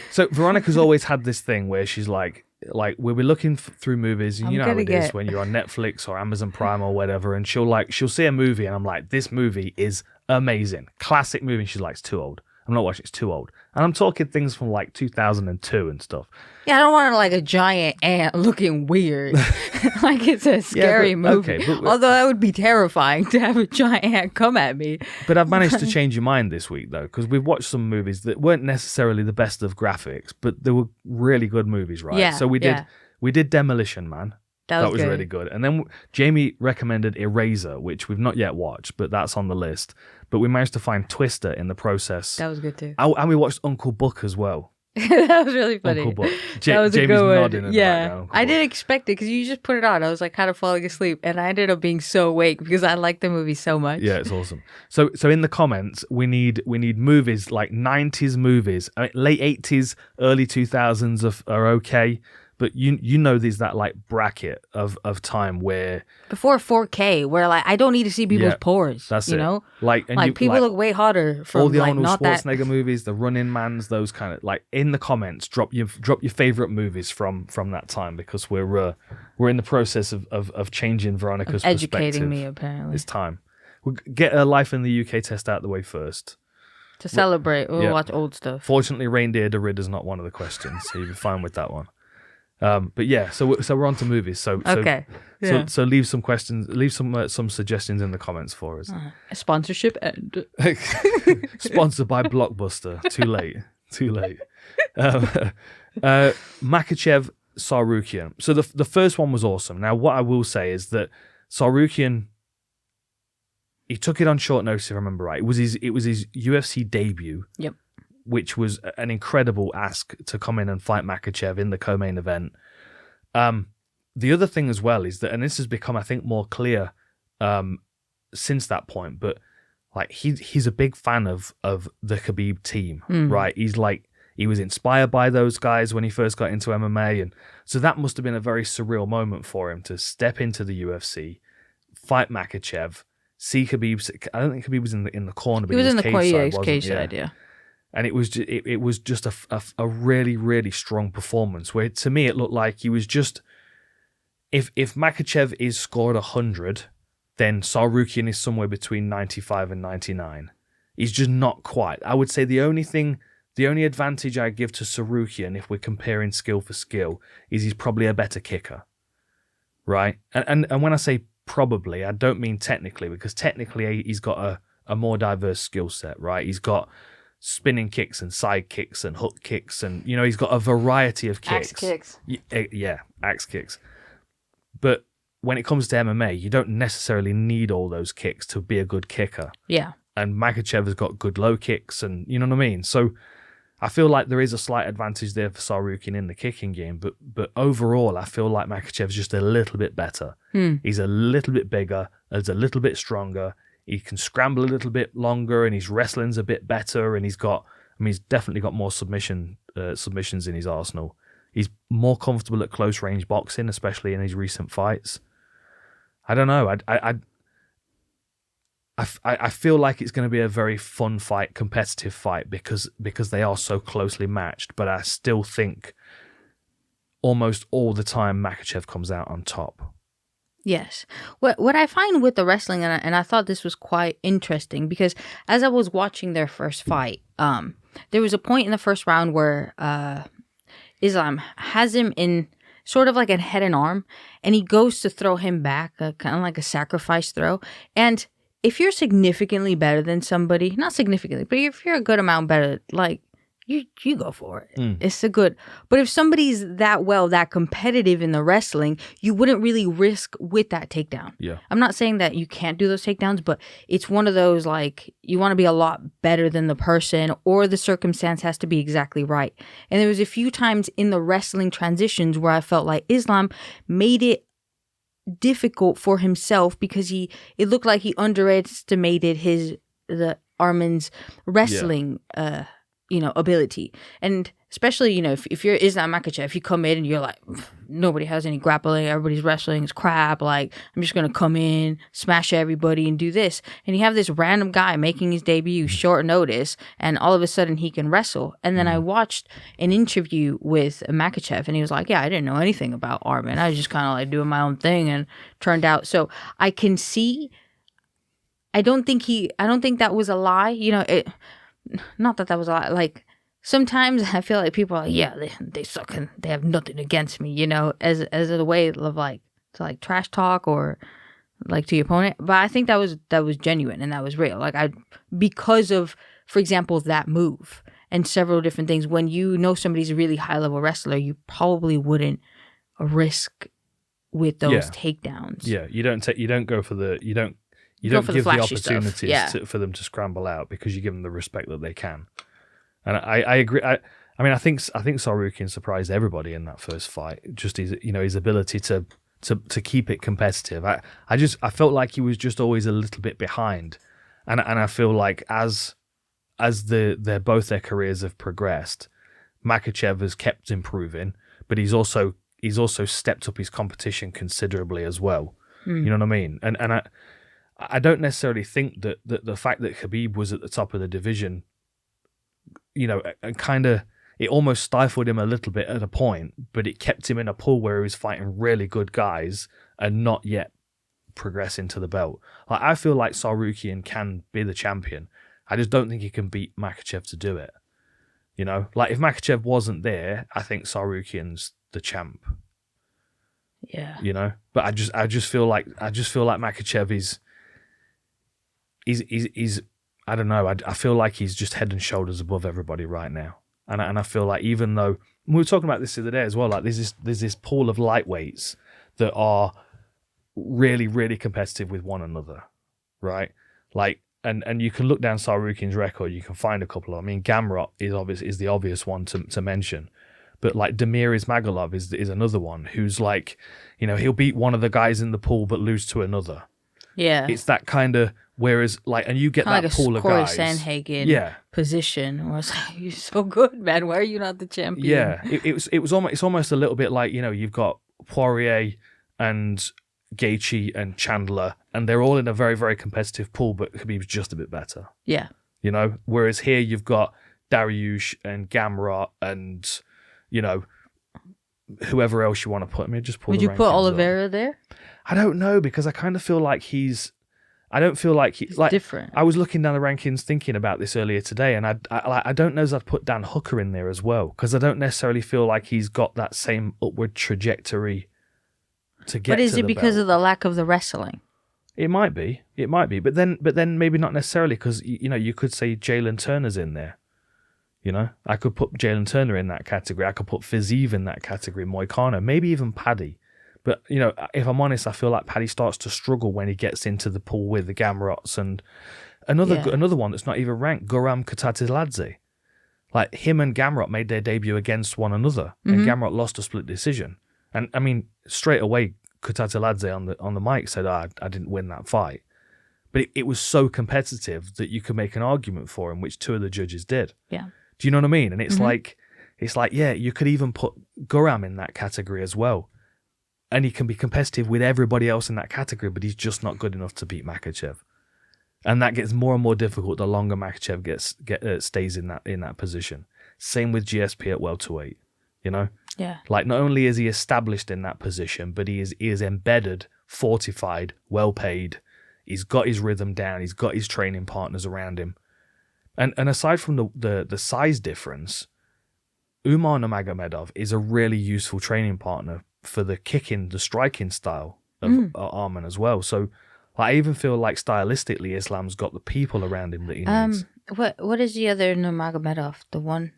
so Veronica's always had this thing where she's like we'll be looking through movies, and you know how it is when you're on Netflix or Amazon Prime or whatever, and she'll see a movie, and I'm like, this movie is amazing, classic movie. And she's like, it's too old. I'm not watching. It's too old. And I'm talking things from like 2002 and stuff. Yeah, I don't want like a giant ant looking weird. Like it's a scary movie. Okay, although that would be terrifying to have a giant ant come at me. But I've managed to change your mind this week though, because we've watched some movies that weren't necessarily the best of graphics, but they were really good movies, right? Yeah. So we did Demolition Man. That was really good. And then Jamie recommended Eraser, which we've not yet watched, but that's on the list. But we managed to find Twister in the process. That was good too. And we watched Uncle Buck as well. That was really funny. Uncle Buck. That was Jamie's a good nodding one. in the background. I didn't expect it because you just put it on. I was like kind of falling asleep, and I ended up being so awake because I like the movie so much. Yeah, it's awesome. So in the comments, we need movies like 90s movies. I mean, late 80s, early 2000s are okay. But you know there's that like bracket of time where before 4K, where like I don't need to see people's pores. That's you know, like people look way hotter from all the like Arnold not Schwarzenegger movies, the Running Mans, those kind of like. In the comments, drop your favorite movies from that time, because we're in the process of changing Veronica's perspective. Educating me apparently. It's time. We'll get a Life in the UK test out of the way first. To celebrate, we'll watch old stuff. Fortunately, Reindeer the Ridder's not one of the questions, so you'll be fine with that one. But yeah, so we're on to movies. So leave some questions, leave some suggestions in the comments for us. Sponsorship and sponsored by Blockbuster. Too late. Makhachev, Tsarukyan. So the first one was awesome. Now what I will say is that Tsarukyan, he took it on short notice, if I remember right. It was his UFC debut. Yep. Which was an incredible ask to come in and fight Makhachev in the co-main event. The other thing as well is that, and this has become, I think, more clear since that point, but like he's a big fan of the Khabib team, right? He was inspired by those guys when he first got into MMA, and so that must have been a very surreal moment for him to step into the UFC, fight Makhachev, see Khabib. I don't think Khabib was in the corner, but he was in the cage side, yeah. And it was just a really, really strong performance, where to me it looked like he was just, if Makhachev is scored 100, then Tsarukyan is somewhere between 95 and 99. He's just not quite. I would say the only advantage I give to Tsarukyan, if we're comparing skill for skill, is he's probably a better kicker, right? And when I say probably, I don't mean technically, because technically he's got a more diverse skill set, right? He's got spinning kicks and side kicks and hook kicks, and he's got a variety of kicks. Axe kicks. Yeah, axe kicks. But when it comes to MMA, you don't necessarily need all those kicks to be a good kicker. Yeah. And Makhachev has got good low kicks, and you know what I mean? So I feel like there is a slight advantage there for Tsarukyan in the kicking game, but overall, I feel like Makhachev's just a little bit better. He's a little bit bigger, he's a little bit stronger, he can scramble a little bit longer, and his wrestling's a bit better, and he's definitely got more submissions in his arsenal. He's more comfortable at close range boxing, especially in his recent fights. I don't know. I feel like it's going to be a very fun fight, competitive fight, because they are so closely matched. But I still think almost all the time Makhachev comes out on top. Yes. What I find with the wrestling, and I thought this was quite interesting, because as I was watching their first fight, there was a point in the first round where Islam has him in sort of like a head and arm, and he goes to throw him back, kind of like a sacrifice throw. And if you're significantly better than somebody, not significantly, but if you're a good amount better, like, you go for it. It's a good. But if somebody's that competitive in the wrestling, you wouldn't really risk with that takedown. Yeah. I'm not saying that you can't do those takedowns, but it's one of those, like, you want to be a lot better than the person, or the circumstance has to be exactly right. And there was a few times in the wrestling transitions where I felt like Islam made it difficult for himself, because it looked like underestimated Arman's wrestling ability. And especially, if you're Islam Makhachev, if you come in and you're like, nobody has any grappling, everybody's wrestling is crap, like, I'm just gonna come in, smash everybody and do this, and you have this random guy making his debut short notice, and all of a sudden he can wrestle. And then I watched an interview with Makhachev, and he was like, yeah, I didn't know anything about Arman, I was just kind of like doing my own thing, and turned out. So I can see, I don't think that was a lie, not that was a lie. Like, sometimes I feel like people are like, yeah, they suck and they have nothing against me, as a way of like to like trash talk or like to your opponent. But I think that was genuine and that was real. Like, because of, for example, that move and several different things. When somebody's a really high level wrestler, you probably wouldn't risk with those takedowns. Yeah, you don't go for the you don't go for give the opportunities for them to scramble out, because you give them the respect that they can. And I agree. I think Tsarukyan surprised everybody in that first fight. Just his ability to keep it competitive. I felt like he was just always a little bit behind, and I feel like as both their careers have progressed, Makhachev has kept improving, but he's also stepped up his competition considerably as well. You know what I mean? And I don't necessarily think that the fact that Khabib was at the top of the division, and kind of, it almost stifled him a little bit at a point, but it kept him in a pool where he was fighting really good guys and not yet progressing to the belt. Like, I feel like Tsarukyan can be the champion. I just don't think he can beat Makhachev to do it. Like, if Makhachev wasn't there, I think Tsarukyan's the champ. Yeah. But I just feel like Makhachev is. He's I don't know. I feel like he's just head and shoulders above everybody right now, and I feel like, even though we were talking about this the other day as well, like there's this pool of lightweights that are really, really competitive with one another, right? Like, and you can look down Tsarukyan's record, you can find a couple of. I mean, Gamrot is the obvious one to mention, but like Damir Ismagulov is another one who's like, he'll beat one of the guys in the pool but lose to another. Yeah, it's that kind of. Whereas, like, and you get kind that of pool of Corey guys. Sandhagen position. Where it's like, you're so good, man. Why are you not the champion? Yeah, it's almost a little bit like, you've got Poirier and Gaethje and Chandler, and they're all in a very, very competitive pool, but Khabib's just a bit better. Yeah. Whereas here you've got Dariush and Gamrot and, whoever else you want to put. Would you put Oliveira there? I don't know, because I kind of feel like I don't feel like he's like different. I was looking down the rankings thinking about this earlier today, and I don't know if I'd put Dan Hooker in there as well, because I don't necessarily feel like he's got that same upward trajectory to get. But is it because of the lack of the wrestling? It might be, but then maybe not necessarily, because you could say Jalen Turner's in there. I could put Jalen Turner in that category. I could put Fiziev in that category. Moicano, maybe even Paddy. But, you know, if I'm honest, I feel like Paddy starts to struggle when he gets into the pool with the Gamrots and another one that's not even ranked, Guram Kutateladze. Like, him and Gamrot made their debut against one another, and Gamrot lost a split decision. And, I mean, straight away, Kutateladze on the mic said, I didn't win that fight. But it was so competitive that you could make an argument for him, which two of the judges did. Yeah. Do you know what I mean? And it's like, yeah, you could even put Guram in that category as well. And he can be competitive with everybody else in that category, but he's just not good enough to beat Makhachev. And that gets more and more difficult the longer Makhachev stays in that position. Same with GSP at welterweight, you know? Yeah. Like, not only is he established in that position, but he is embedded, fortified, well paid. He's got his rhythm down. He's got his training partners around him. And aside from the size difference, Umar Nurmagomedov is a really useful training partner for the striking style of Arman as well. So I even feel like stylistically, Islam's got the people around him that he needs. What is the other Nurmagomedov? The one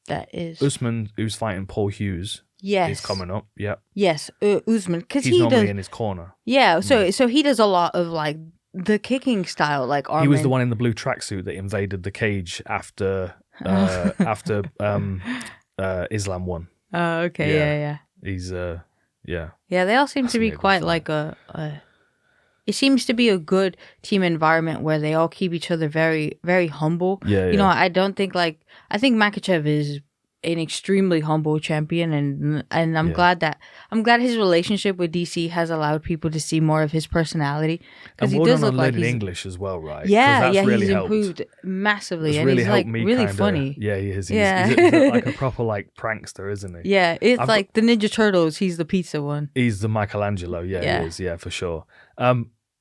that is Usman, who's fighting Paul Hughes. Yes, is coming up. Yeah. Yes, Usman, because he's normally in his corner. Yeah, so he does a lot of like the kicking style, like Arman. He was the one in the blue tracksuit that invaded the cage after Islam won. Oh, okay, yeah. He's yeah. Yeah, they all seem to be quite like it seems to be a good team environment where they all keep each other very, very humble. Yeah, you know, I think Makhachev is an extremely humble champion, and I'm glad his relationship with DC has allowed people to see more of his personality, because he does look like he's English as well, right? Yeah, really he's helped. Improved massively, and really he's like me really kinda, funny. Yeah, he is. Yeah. He's like a proper like prankster, isn't he? Yeah, it's like the Ninja Turtles. He's the pizza one. He's the Michelangelo. Yeah, he is. Yeah, for sure.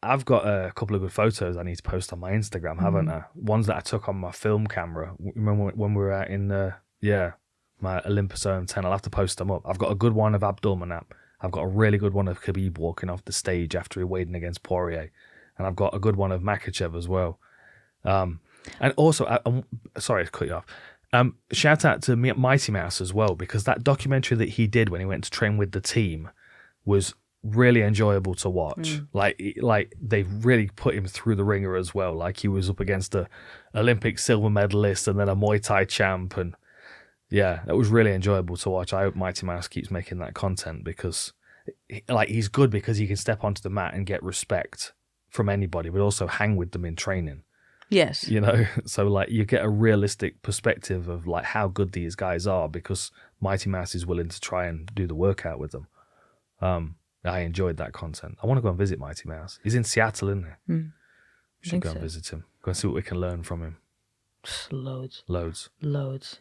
I've got a couple of good photos I need to post on my Instagram, haven't I? Ones that I took on my film camera. Remember when we were out in my Olympus OM10? I'll have to post them up. I've got a good one of Abdulmanap. I've got a really good one of Khabib walking off the stage after he weighed in against Poirier. And I've got a good one of Makhachev as well. And also, I'm sorry to cut you off. Shout out to Mighty Mouse as well, because that documentary that he did when he went to train with the team was really enjoyable to watch. Like they really put him through the ringer as well. Like, he was up against a Olympic silver medalist and then a Muay Thai champ, and yeah, that was really enjoyable to watch. I hope Mighty Mouse keeps making that content, because he's good because he can step onto the mat and get respect from anybody, but also hang with them in training. Yes. You know, so like you get a realistic perspective of like how good these guys are, because Mighty Mouse is willing to try and do the workout with them. I enjoyed that content. I want to go and visit Mighty Mouse. He's in Seattle, isn't he? We should go and visit him. Go and see what we can learn from him. Loads.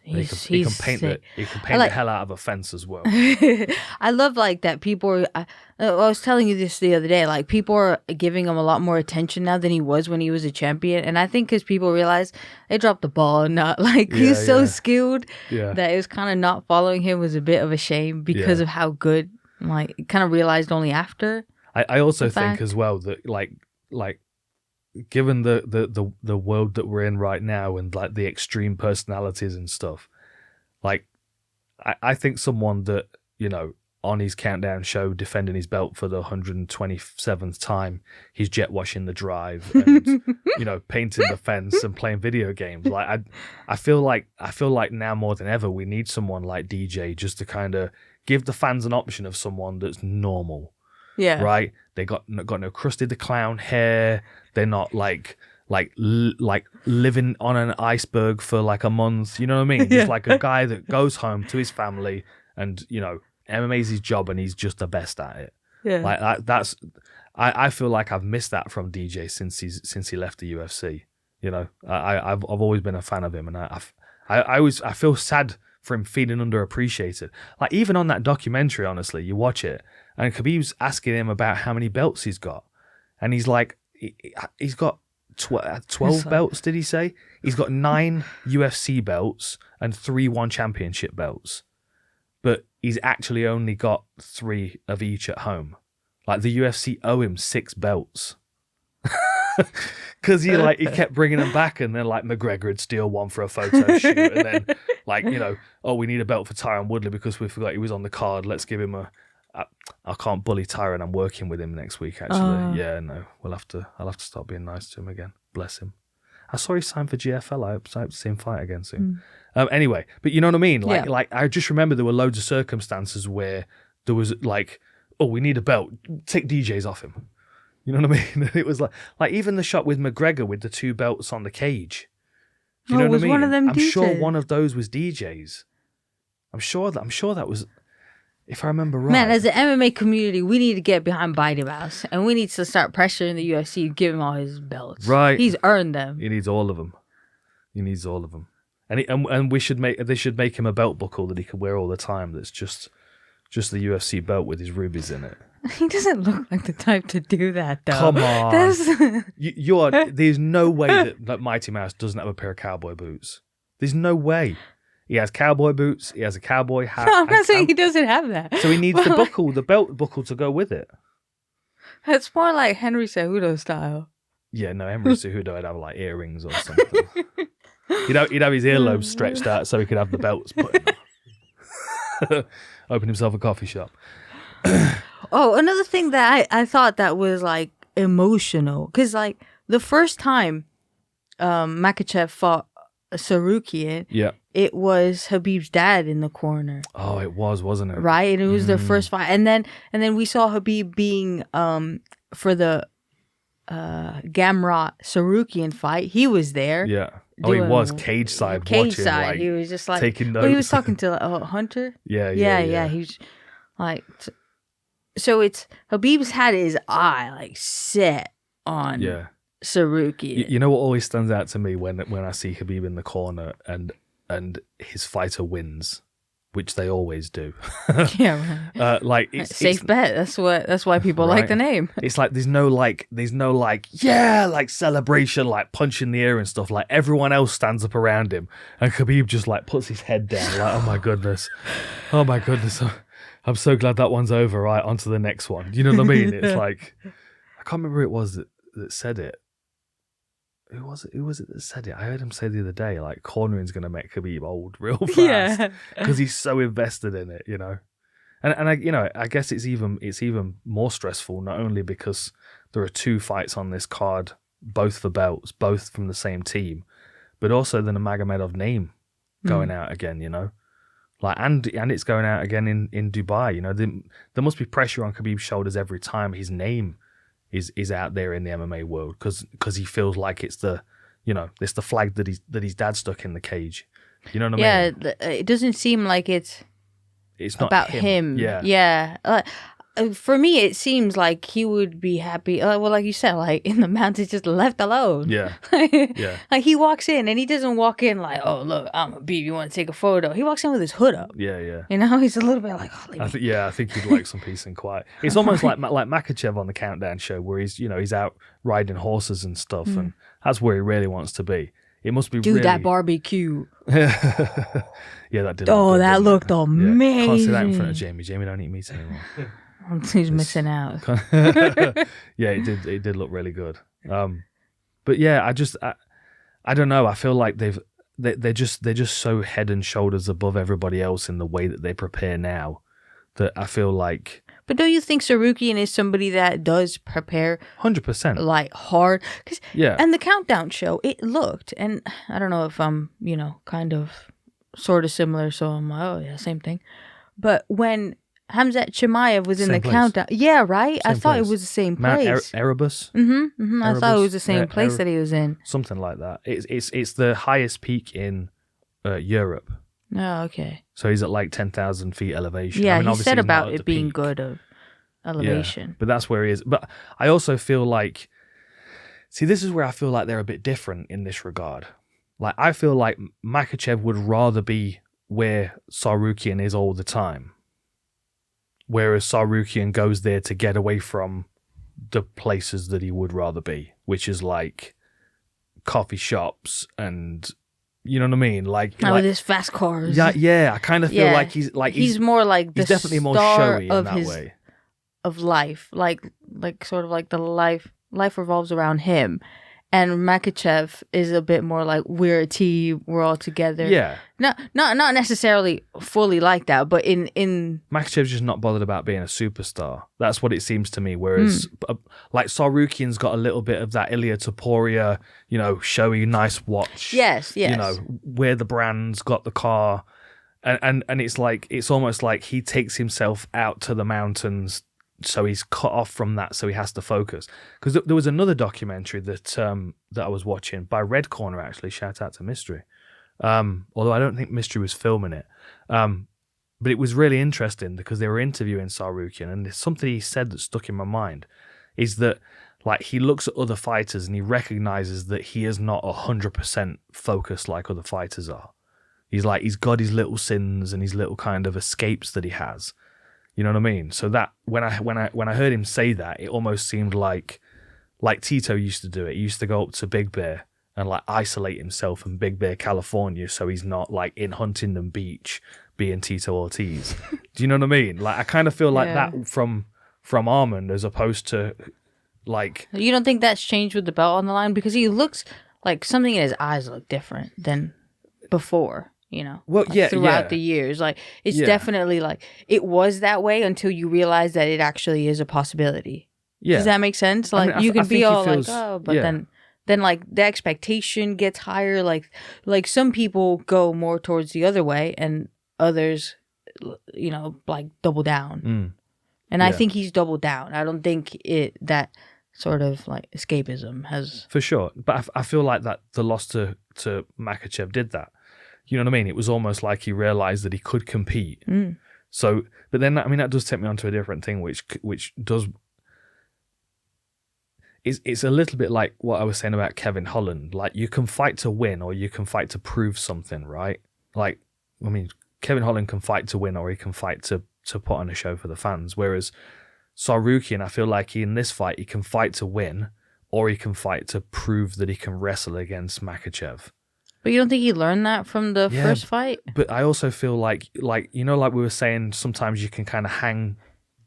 He can paint the hell out of a fence as well. I love like that people I was telling you this the other day, like people are giving him a lot more attention now than he was when he was a champion, and I think because people realize they dropped the ball and not like he's so skilled that it was kind of not following him was a bit of a shame because of how good, like kind of realized only after. I also think as well that like given the world that we're in right now and like the extreme personalities and stuff, like I think someone that, you know, on his countdown show defending his belt for the 127th time, he's jet washing the drive and you know, painting the fence and playing video games. Like I feel like now more than ever we need someone like DJ just to kind of give the fans an option of someone that's normal. Yeah. Right? They got no Krusty the Clown hair. They're not like living on an iceberg for like a month. You know what I mean? Just like a guy that goes home to his family and, you know, MMA's his job and he's just the best at it. Yeah. Like that's I feel like I've missed that from DJ since he left the UFC. You know, I've always been a fan of him, and I feel sad for him feeling underappreciated. Like even on that documentary, honestly, you watch it and Khabib's asking him about how many belts he's got, and he's like, he's got 12 belts. Did he say he's got 9 UFC belts and 3 1 championship belts, but he's actually only got 3 of each at home. Like the UFC owe him 6 belts. Because he kept bringing them back, and then like McGregor would steal one for a photo shoot, and then like, you know, oh, we need a belt for Tyron Woodley because we forgot he was on the card. Let's give him a I can't bully Tyron. I'm working with him next week. Actually, yeah, no, I'll have to start being nice to him again. Bless him. I saw he signed for GFL. I hope to see him fight again soon. Anyway, but you know what I mean? Like I just remember there were loads of circumstances where there was like, oh, we need a belt. Take DJs off him. You know what I mean? It was like even the shot with McGregor with the 2 belts on the cage. Do you know what I mean? One of them I'm DJs? sure one of those was DJs. I'm sure that was, if I remember right. Man, as an MMA community, we need to get behind Mighty Mouse, and we need to start pressuring the UFC to give him all his belts. Right. He's earned them. He needs all of them. And they should make him a belt buckle that he can wear all the time. That's just the UFC belt with his rubies in it. He doesn't look like the type to do that, though. Come on. There's no way that Mighty Mouse doesn't have a pair of cowboy boots. There's no way. He has cowboy boots. He has a cowboy hat. No, I'm not saying he doesn't have that. So he needs the belt buckle to go with it. It's more like Henry Cejudo style. Yeah, no, Henry Cejudo would have like earrings or something. He'd have his earlobes stretched out so he could have the belts put in. Open himself a coffee shop. Oh, another thing that I thought that was like emotional, because like the first time Makhachev fought Tsarukyan, it was Khabib's dad in the corner. Oh, it was, wasn't it? Right, and it was their first fight, and then we saw Khabib being for the Gamrot Tsarukyan fight. He was there. Yeah. Oh, he was cage side. Watching, like, he was just like taking notes. Well, he was talking to Hunter. Yeah. He was like, so it's Khabib's had his eye like set on Tsarukyan. You know what always stands out to me when I see Khabib in the corner and his fighter wins, which they always do. Yeah, right. Like safe bet. That's why people like the name. It's like there's no celebration, like punch in the air and stuff. Like everyone else stands up around him, and Khabib just like puts his head down, like oh my goodness. I'm so glad that one's over. Right, on to the next one. You know what I mean? It's like I can't remember who it was that said it. Who was it that said it? I heard him say the other day, like, cornering's going to make Khabib old real fast because he's so invested in it, you know. And I guess it's even more stressful, not only because there are 2 fights on this card, both for belts, both from the same team, but also the Nurmagomedov name going out again, you know. Like and it's going out again in Dubai, you know. There must be pressure on Khabib's shoulders every time his name is out there in the MMA world because he feels like it's the flag that his dad stuck in the cage. You know what I mean? Yeah, it doesn't seem like it's not about him. Yeah. For me, it seems like he would be happy. Well, like you said, like in the mountains, just left alone. Yeah. Like he walks in and he doesn't walk in like, oh look, I'm a beef. You want to take a photo? He walks in with his hood up. Yeah. You know, he's a little bit like, I think he'd like some peace and quiet. It's almost like Makhachev on the Countdown show, where he's out riding horses and stuff, and that's where he really wants to be. It must be really... that barbecue. Yeah, that did. Oh, that looked amazing. Can't say that in front of Jamie. Jamie don't eat meat anymore. He's missing out. Yeah, it did look really good. But yeah, I don't know. I feel like they're just so head and shoulders above everybody else in the way that they prepare now, that I feel like. But don't you think Tsarukyan is somebody that does prepare 100%, like hard? Yeah. And the Countdown show, it looked, and I don't know if I'm kind of sort of similar, so I'm like, oh yeah, same thing. But when Khamzat Chimaev was in the Countdown. Yeah, right? I thought it was the same place. Mount Erebus? Mm-hmm. I thought it was the same place that he was in. Something like that. It's the highest peak in Europe. Oh, okay. So he's at like 10,000 feet elevation. Yeah, he said about it being good of elevation. Yeah, but that's where he is. But I also feel like... See, this is where I feel like they're a bit different in this regard. Like, I feel like Makhachev would rather be where Tsarukyan is all the time. Whereas Tsarukyan goes there to get away from the places that he would rather be, which is like coffee shops and, you know what I mean? Like with his fast cars. Yeah. I kind of feel like he's more like the he's definitely more star showy in that way. Of life, like sort of like the life revolves around him, and Makhachev is a bit more like, we're a team, we're all together. Yeah. Not necessarily fully like that, but in Makhachev's just not bothered about being a superstar. That's what it seems to me. Whereas, like, Tsarukyan's got a little bit of that Ilya Topuria, showy, nice watch. Yes. Wear the brands, got the car. And it's almost like he takes himself out to the mountains, so he's cut off from that, so he has to focus. Because there was another documentary that I was watching by Red Corner, actually. Shout out to Mystery. Although I don't think Mystery was filming it. But it was really interesting because they were interviewing Tsarukyan, and there's something he said that stuck in my mind, is that like he looks at other fighters and he recognizes that he is not 100% focused like other fighters are. He's got his little sins and his little kind of escapes that he has. You know what I mean? So that when I heard him say that, it almost seemed like Tito used to do it. He used to go up to Big Bear and like isolate himself in Big Bear, California, so he's not like in Huntington Beach being Tito Ortiz. Do you know what I mean? Like I kind of feel like that from Arman, as opposed to like. You don't think that's changed with the belt on the line? Because he looks like something in his eyes look different than before. Well, like throughout the years, like it's definitely like it was that way until you realize that it actually is a possibility. Yeah, does that make sense? Like you can be all like, oh, but then like the expectation gets higher. Like some people go more towards the other way, and others, like double down. And I think he's doubled down. I don't think that sort of like escapism has for sure. But I feel like that the loss to Makhachev did that. You know what I mean? It was almost like he realized that he could compete. So, but then, that does take me on to a different thing, which does... It's a little bit like what I was saying about Kevin Holland. Like, you can fight to win or you can fight to prove something, right? Like, Kevin Holland can fight to win or he can fight to put on a show for the fans. Whereas Tsarukyan, I feel like in this fight, he can fight to win or he can fight to prove that he can wrestle against Makhachev. But you don't think he learned that from the first fight? But I also feel like like we were saying, sometimes you can kind of hang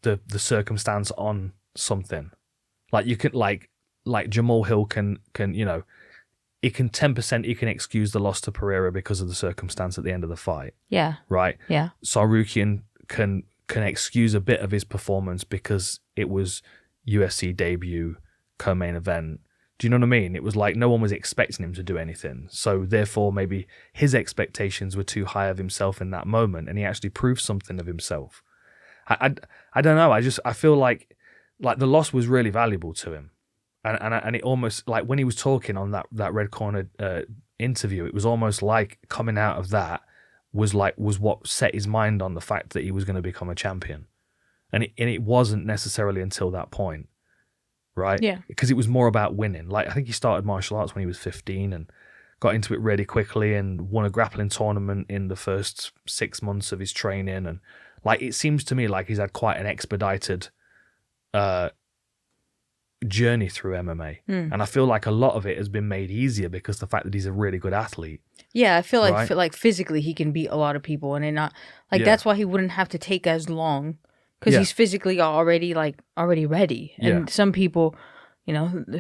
the circumstance on something. Like you can like Jamahal Hill can he can 10% he can excuse the loss to Pereira because of the circumstance at the end of the fight. Yeah. Right? Yeah. Tsarukyan can excuse a bit of his performance because it was UFC debut, co-main event. Do you know what I mean? It was like no one was expecting him to do anything. So therefore, maybe his expectations were too high of himself in that moment, and he actually proved something of himself. I don't know. I feel like the loss was really valuable to him, and it almost like when he was talking on that Red Corner interview, it was almost like coming out of that was what set his mind on the fact that he was going to become a champion, and it wasn't necessarily until that point. Right? Yeah. Because it was more about winning. Like, I think he started martial arts when he was 15 and got into it really quickly and won a grappling tournament in the first 6 months of his training. And like, it seems to me like he's had quite an expedited journey through MMA. And I feel like a lot of it has been made easier because the fact that he's a really good athlete. Yeah, I feel like like physically he can beat a lot of people, and that's why he wouldn't have to take as long. Because he's physically already ready, and some people,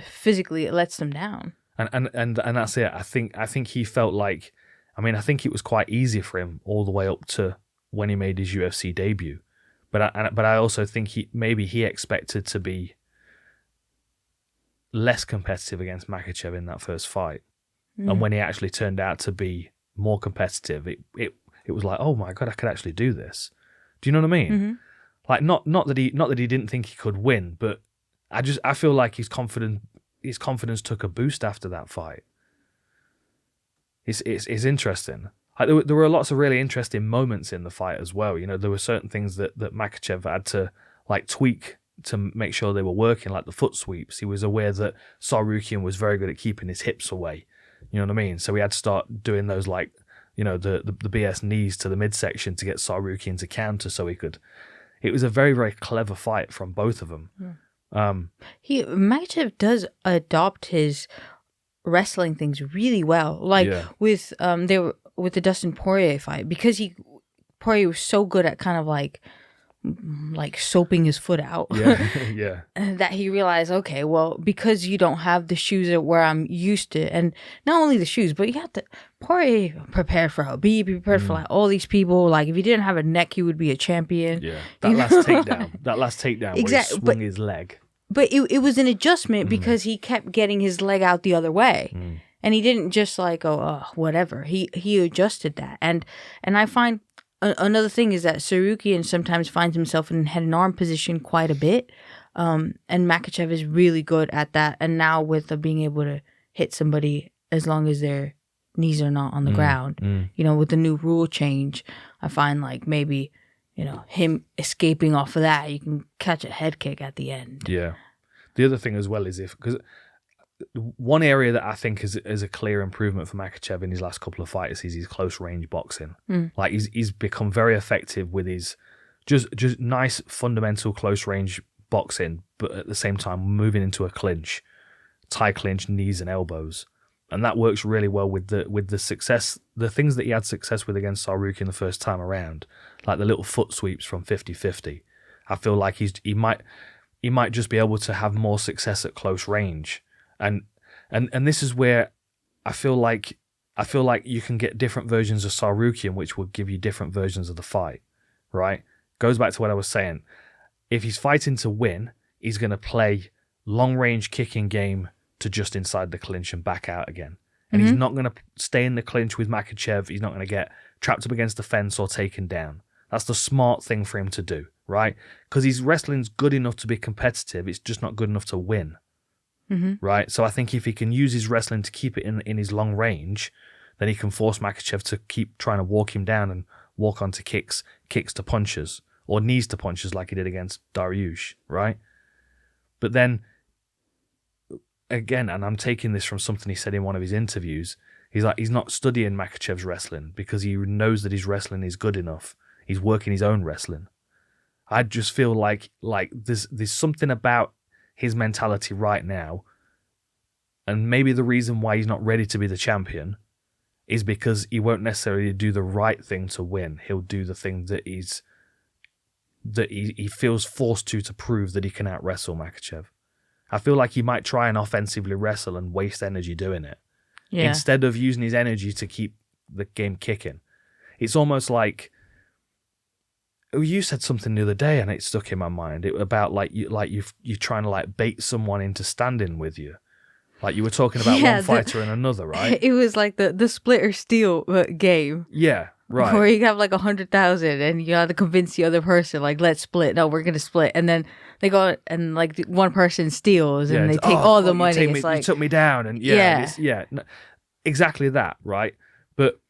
physically it lets them down. And that's it. I think he felt like, I think it was quite easy for him all the way up to when he made his UFC debut, but I also think he expected to be less competitive against Makhachev in that first fight, and when he actually turned out to be more competitive, it was like, oh my god, I could actually do this. Do you know what I mean? Mm-hmm. Like not that he didn't think he could win, but I feel like his confidence took a boost after that fight. It's interesting. Like there were lots of really interesting moments in the fight as well. There were certain things that Makhachev had to like tweak to make sure they were working, like the foot sweeps. He was aware that Tsarukyan was very good at keeping his hips away. You know what I mean? So he had to start doing those like the BS knees to the midsection to get Tsarukyan to counter so he could. It was a very, very clever fight from both of them. Makhachev does adopt his wrestling things really well. Like with the Dustin Poirier fight, because Poirier was so good at kind of like like soaping his foot out. Yeah. That he realized, okay, well, because you don't have the shoes where I'm used to, and not only the shoes, but you have to prepare for Habib, prepared for like all these people. Like if he didn't have a neck, he would be a champion. Yeah, that last takedown Exactly, where he swung his leg. But it was an adjustment because he kept getting his leg out the other way. And he didn't just like go, oh, whatever. He adjusted that. And I find another thing is that Tsarukyan sometimes finds himself in head and arm position quite a bit. And Makhachev is really good at that. And now with being able to hit somebody as long as their knees are not on the ground, you know, with the new rule change, I find like maybe, you know, him escaping off of that, you can catch a head kick at the end. Yeah. The other thing as well is because one area that I think is a clear improvement for Makhachev in his last couple of fights is his close range boxing. Like he's become very effective with his just nice fundamental close range boxing, but at the same time moving into a clinch, tie clinch, knees and elbows, and that works really well with the success, the things that he had success with against Tsarukyan the first time around, like the little foot sweeps from 50-50. I feel like he might just be able to have more success at close range. And this is where I feel like you can get different versions of Tsarukyan, which will give you different versions of the fight, right? Goes back to what I was saying. If he's fighting to win, he's going to play long-range kicking game to just inside the clinch and back out again. And he's not going to stay in the clinch with Makhachev. He's not going to get trapped up against the fence or taken down. That's the smart thing for him to do, right? Because his wrestling's good enough to be competitive. It's just not good enough to win. Right, so I think if he can use his wrestling to keep it in his long range, then he can force Makhachev to keep trying to walk him down and walk onto kicks to punches, or knees to punches like he did against Dariush, right? But then, again, and I'm taking this from something he said in one of his interviews, he's not studying Makhachev's wrestling because he knows that his wrestling is good enough. He's working his own wrestling. I just feel like there's something about his mentality right now, and maybe the reason why he's not ready to be the champion is because he won't necessarily do the right thing to win. He'll do the thing that he feels forced to prove that he can out wrestle Makhachev. I feel like he might try and offensively wrestle and waste energy doing it instead of using his energy to keep the game kicking. It's almost like, you said something the other day and it stuck in my mind about you're trying to like bait someone into standing with you. Like you were talking about one fighter and another, right? It was like the split or steal game. Yeah, right. Where you have like 100,000 and you have to convince the other person, like, let's split. No, we're going to split. And then they go and like one person steals and they take all the money. It's like, you took me down. And exactly that, right? But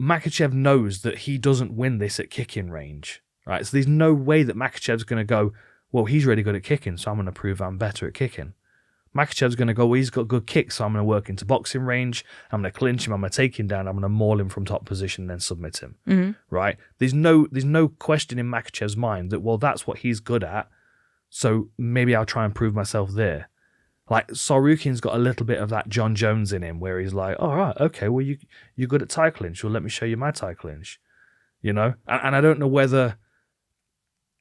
Makhachev knows that he doesn't win this at kicking range, right? So there's no way that Makhachev's going to go, well, he's really good at kicking, so I'm going to prove I'm better at kicking. Makhachev's going to go, well, he's got good kicks, so I'm going to work into boxing range, I'm going to clinch him, I'm going to take him down, I'm going to maul him from top position and then submit him, right? There's no question in Makhachev's mind that, well, that's what he's good at, so maybe I'll try and prove myself there. Like, Tsarukyan's got a little bit of that John Jones in him, where he's like, all right, okay, well, you're good at tie clinch, well, let me show you my tie clinch, you know? And I don't know whether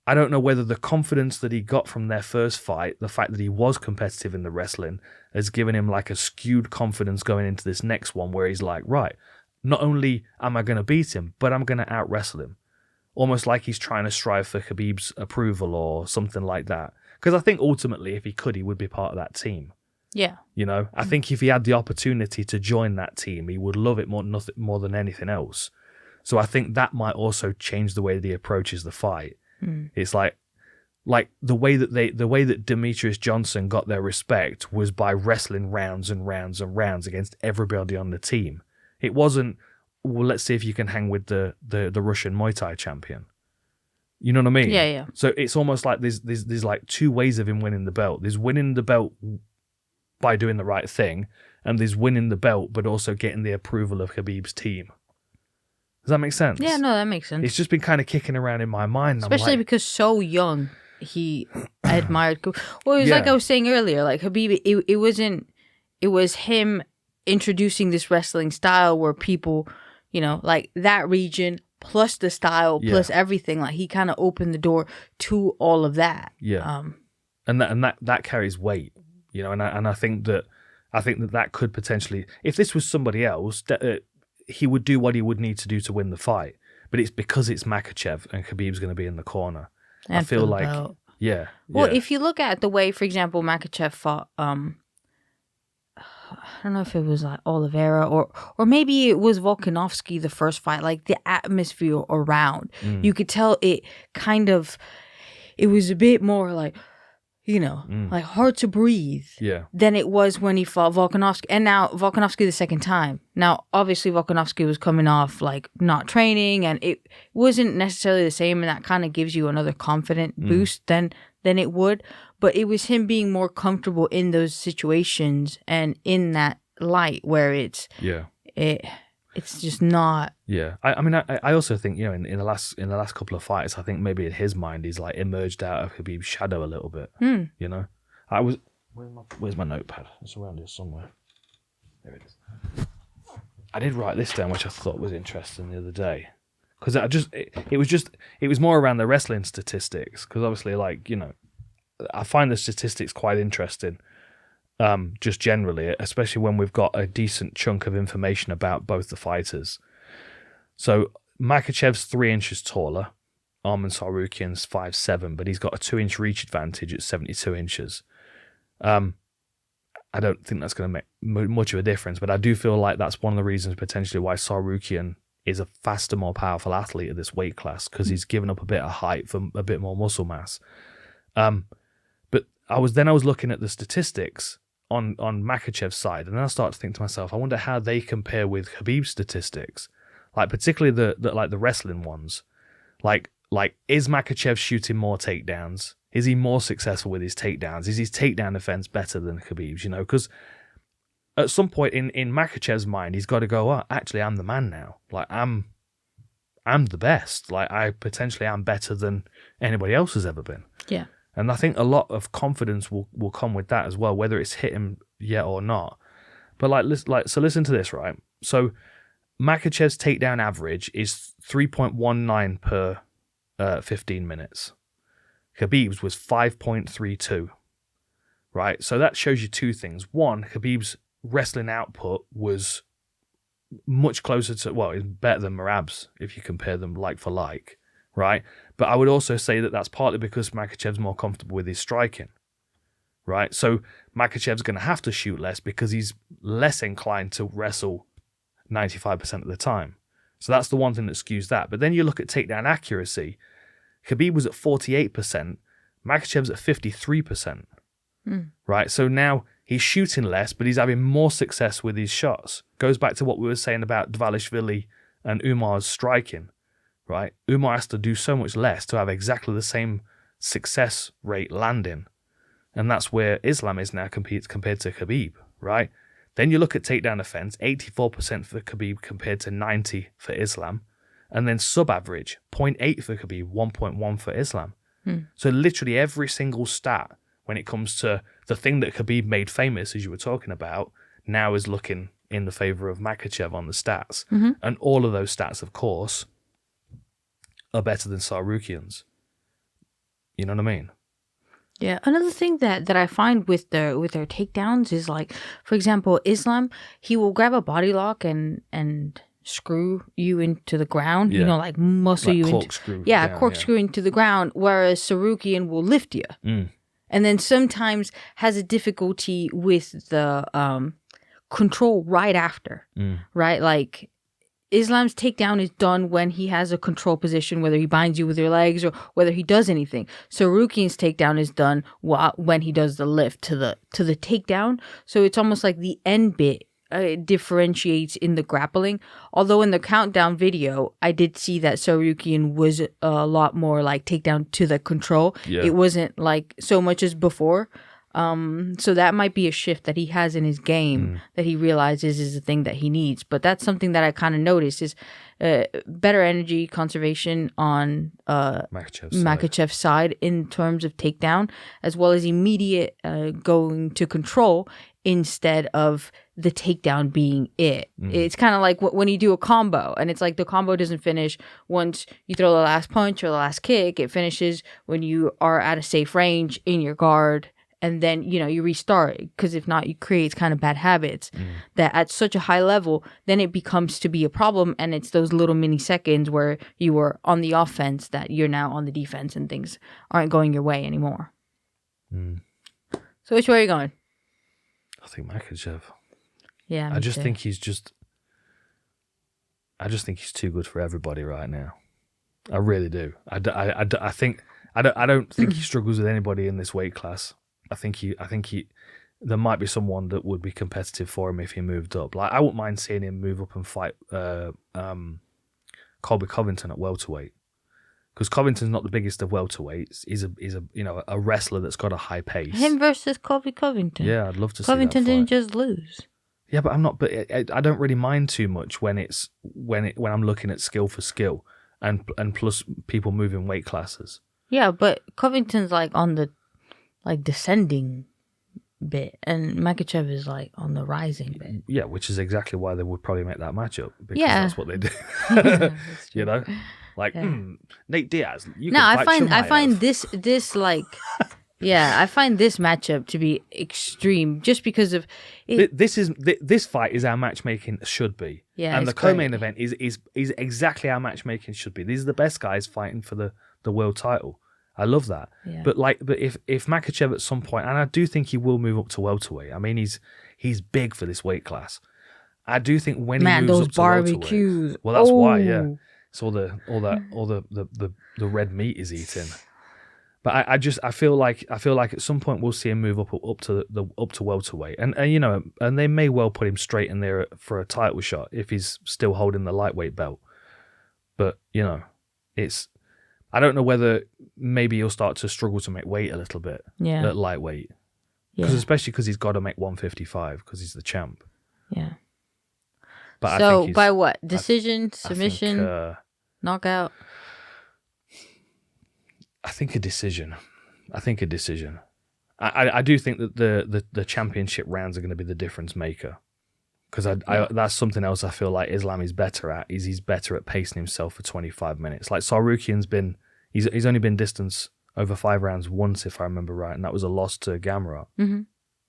the confidence that he got from their first fight, the fact that he was competitive in the wrestling, has given him like a skewed confidence going into this next one, where he's like, right, not only am I going to beat him, but I'm going to out-wrestle him. Almost like he's trying to strive for Khabib's approval or something like that. Because I think ultimately, if he could, he would be part of that team. Yeah. You know, I think if he had the opportunity to join that team, he would love it more than anything else. So I think that might also change the way that he approaches the fight. It's like the way that Demetrius Johnson got their respect was by wrestling rounds and rounds and rounds against everybody on the team. It wasn't, well, let's see if you can hang with the Russian Muay Thai champion. You know what I mean? Yeah, yeah. So it's almost like there's like two ways of him winning the belt. There's winning the belt by doing the right thing, and there's winning the belt but also getting the approval of Khabib's team. Does that make sense? Yeah, no, that makes sense. It's just been kind of kicking around in my mind. Especially because so young, he admired. Well, it was like I was saying earlier, like Khabib, it was him introducing this wrestling style where people, you know, like that region plus the style, plus everything. Like he kind of opened the door to all of that. Yeah. And that carries weight, you know, and I think that could potentially, if this was somebody else, he would do what he would need to do to win the fight. But it's because it's Makhachev and Khabib's going to be in the corner. And I feel like, Well, if you look at the way, for example, Makhachev fought, I don't know if it was like Oliveira or maybe it was Volkanovski the first fight, like the atmosphere around. You could tell it was a bit more like, you know, like hard to breathe than it was when he fought Volkanovski. And now Volkanovski the second time. Now, obviously, Volkanovski was coming off like not training and it wasn't necessarily the same. And that kind of gives you another confident boost than it would. But it was him being more comfortable in those situations and in that light where it's just not. Yeah, I mean, I also think, you know, in the last couple of fights, I think maybe in his mind he's like emerged out of Khabib's shadow a little bit. You know, where's my notepad? It's around here somewhere. There it is. I did write this down, which I thought was interesting the other day, because it was more around the wrestling statistics. Because obviously, like, you know, I find the statistics quite interesting. Just generally, especially when we've got a decent chunk of information about both the fighters. So Makhachev's 3 inches taller, Arman Tsarukyan's 5'7", but he's got a 2-inch reach advantage at 72 inches. I don't think that's going to make much of a difference, but I do feel like that's one of the reasons potentially why Tsarukyan is a faster, more powerful athlete at this weight class, because he's given up a bit of height for a bit more muscle mass. But I was looking at the statistics on Makhachev's side, and then I started to think to myself, I wonder how they compare with Khabib's statistics, like particularly the wrestling ones. Like is Makhachev shooting more takedowns? Is he more successful with his takedowns? Is his takedown defense better than Khabib's? You know, because at some point in Makhachev's mind, he's got to go, oh, actually, I'm the man now. Like I'm the best. Like I potentially am better than anybody else has ever been. Yeah. And I think a lot of confidence will come with that as well, whether it's hit him yet or not. But listen to this, right? So Makhachev's takedown average is 3.19 per 15 minutes. Khabib's was 5.32, right? So that shows you two things. One, Khabib's wrestling output was much closer to, well, it's better than Merab's if you compare them like for like, right? But I would also say that that's partly because Makhachev's more comfortable with his striking, right? So Makhachev's going to have to shoot less because he's less inclined to wrestle 95% of the time. So that's the one thing that skews that. But then you look at takedown accuracy. Khabib was at 48%. Makhachev's at 53%, right? So now he's shooting less, but he's having more success with his shots. Goes back to what we were saying about Dvalishvili and Umar's striking, right? Umar has to do so much less to have exactly the same success rate landing. And that's where Islam is now compared to Khabib, right? Then you look at takedown defense, 84% for Khabib compared to 90% for Islam. And then sub-average, 0.8 for Khabib, 1.1 for Islam. So literally every single stat when it comes to the thing that Khabib made famous, as you were talking about, now is looking in the favor of Makhachev on the stats. And all of those stats, of course, are better than Tsarukyan's. You know what I mean? Yeah. Another thing that I find with their takedowns is, like, for example, Islam, he will grab a body lock and screw you into the ground, you know, like muscle like you corkscrew into corkscrew into the ground, whereas Tsarukyan will lift you. And then sometimes has a difficulty with the control right after, right? Like Islam's takedown is done when he has a control position, whether he binds you with your legs or whether he does anything. Tsarukyan's takedown is done when he does the lift to the takedown. So it's almost like the end bit differentiates in the grappling. Although in the countdown video, I did see that Tsarukyan was a lot more like takedown to the control. Yeah. It wasn't like so much as before. So that might be a shift that he has in his game that he realizes is the thing that he needs. But that's something that I kind of noticed is better energy conservation on Makhachev's side in terms of takedown, as well as immediate going to control instead of the takedown being it. It's kind of like when you do a combo, and it's like the combo doesn't finish once you throw the last punch or the last kick. It finishes when you are at a safe range in your guard, and then, you know, you restart, because if not, it creates kind of bad habits that at such a high level, then it becomes to be a problem, and it's those little mini seconds where you were on the offense that you're now on the defense, and things aren't going your way anymore. So which way are you going? I think Makhachev. Yeah, I just think he's too good for everybody right now. I really do. I don't think he struggles with anybody in this weight class. I think he there might be someone that would be competitive for him if he moved up. Like, I wouldn't mind seeing him move up and fight Colby Covington at welterweight, because Covington's not the biggest of welterweights. He's a wrestler that's got a high pace. Him versus Colby Covington. Yeah, I'd love to see Covington that fight. didn't just lose. Yeah, but I'm not. But I don't really mind too much when I'm looking at skill for skill, and plus people moving weight classes. Yeah, but Covington's like on the descending bit, and Makhachev is like on the rising bit. Yeah, which is exactly why they would probably make that matchup, because that's what they do. You know, like Nate Diaz. I find this like. Yeah, I find this matchup to be extreme just because of it. This fight is our matchmaking should be. Yeah, and the co-main event is exactly how matchmaking should be. These are the best guys fighting for the world title. I love that. Yeah. But if Makhachev at some point, and I do think he will move up to welterweight. I mean, he's big for this weight class. I do think when he moves up to barbecues. Well, that's why. Yeah, it's all the red meat is eating. But I feel like at some point we'll see him move up to welterweight, and you know, and they may well put him straight in there for a title shot if he's still holding the lightweight belt. But you know, I don't know whether maybe he'll start to struggle to make weight a little bit at lightweight, especially because he's got to make 155 because he's the champ. Yeah. But so by what decision, submission, knockout? I think a decision. I do think that the championship rounds are going to be the difference maker, because that's something else I feel like Islam is better at. He's better at pacing himself for 25 minutes. Like Tsarukyan's he's only been distance over 5 rounds once, if I remember right, and that was a loss to Gamrot. Mm-hmm.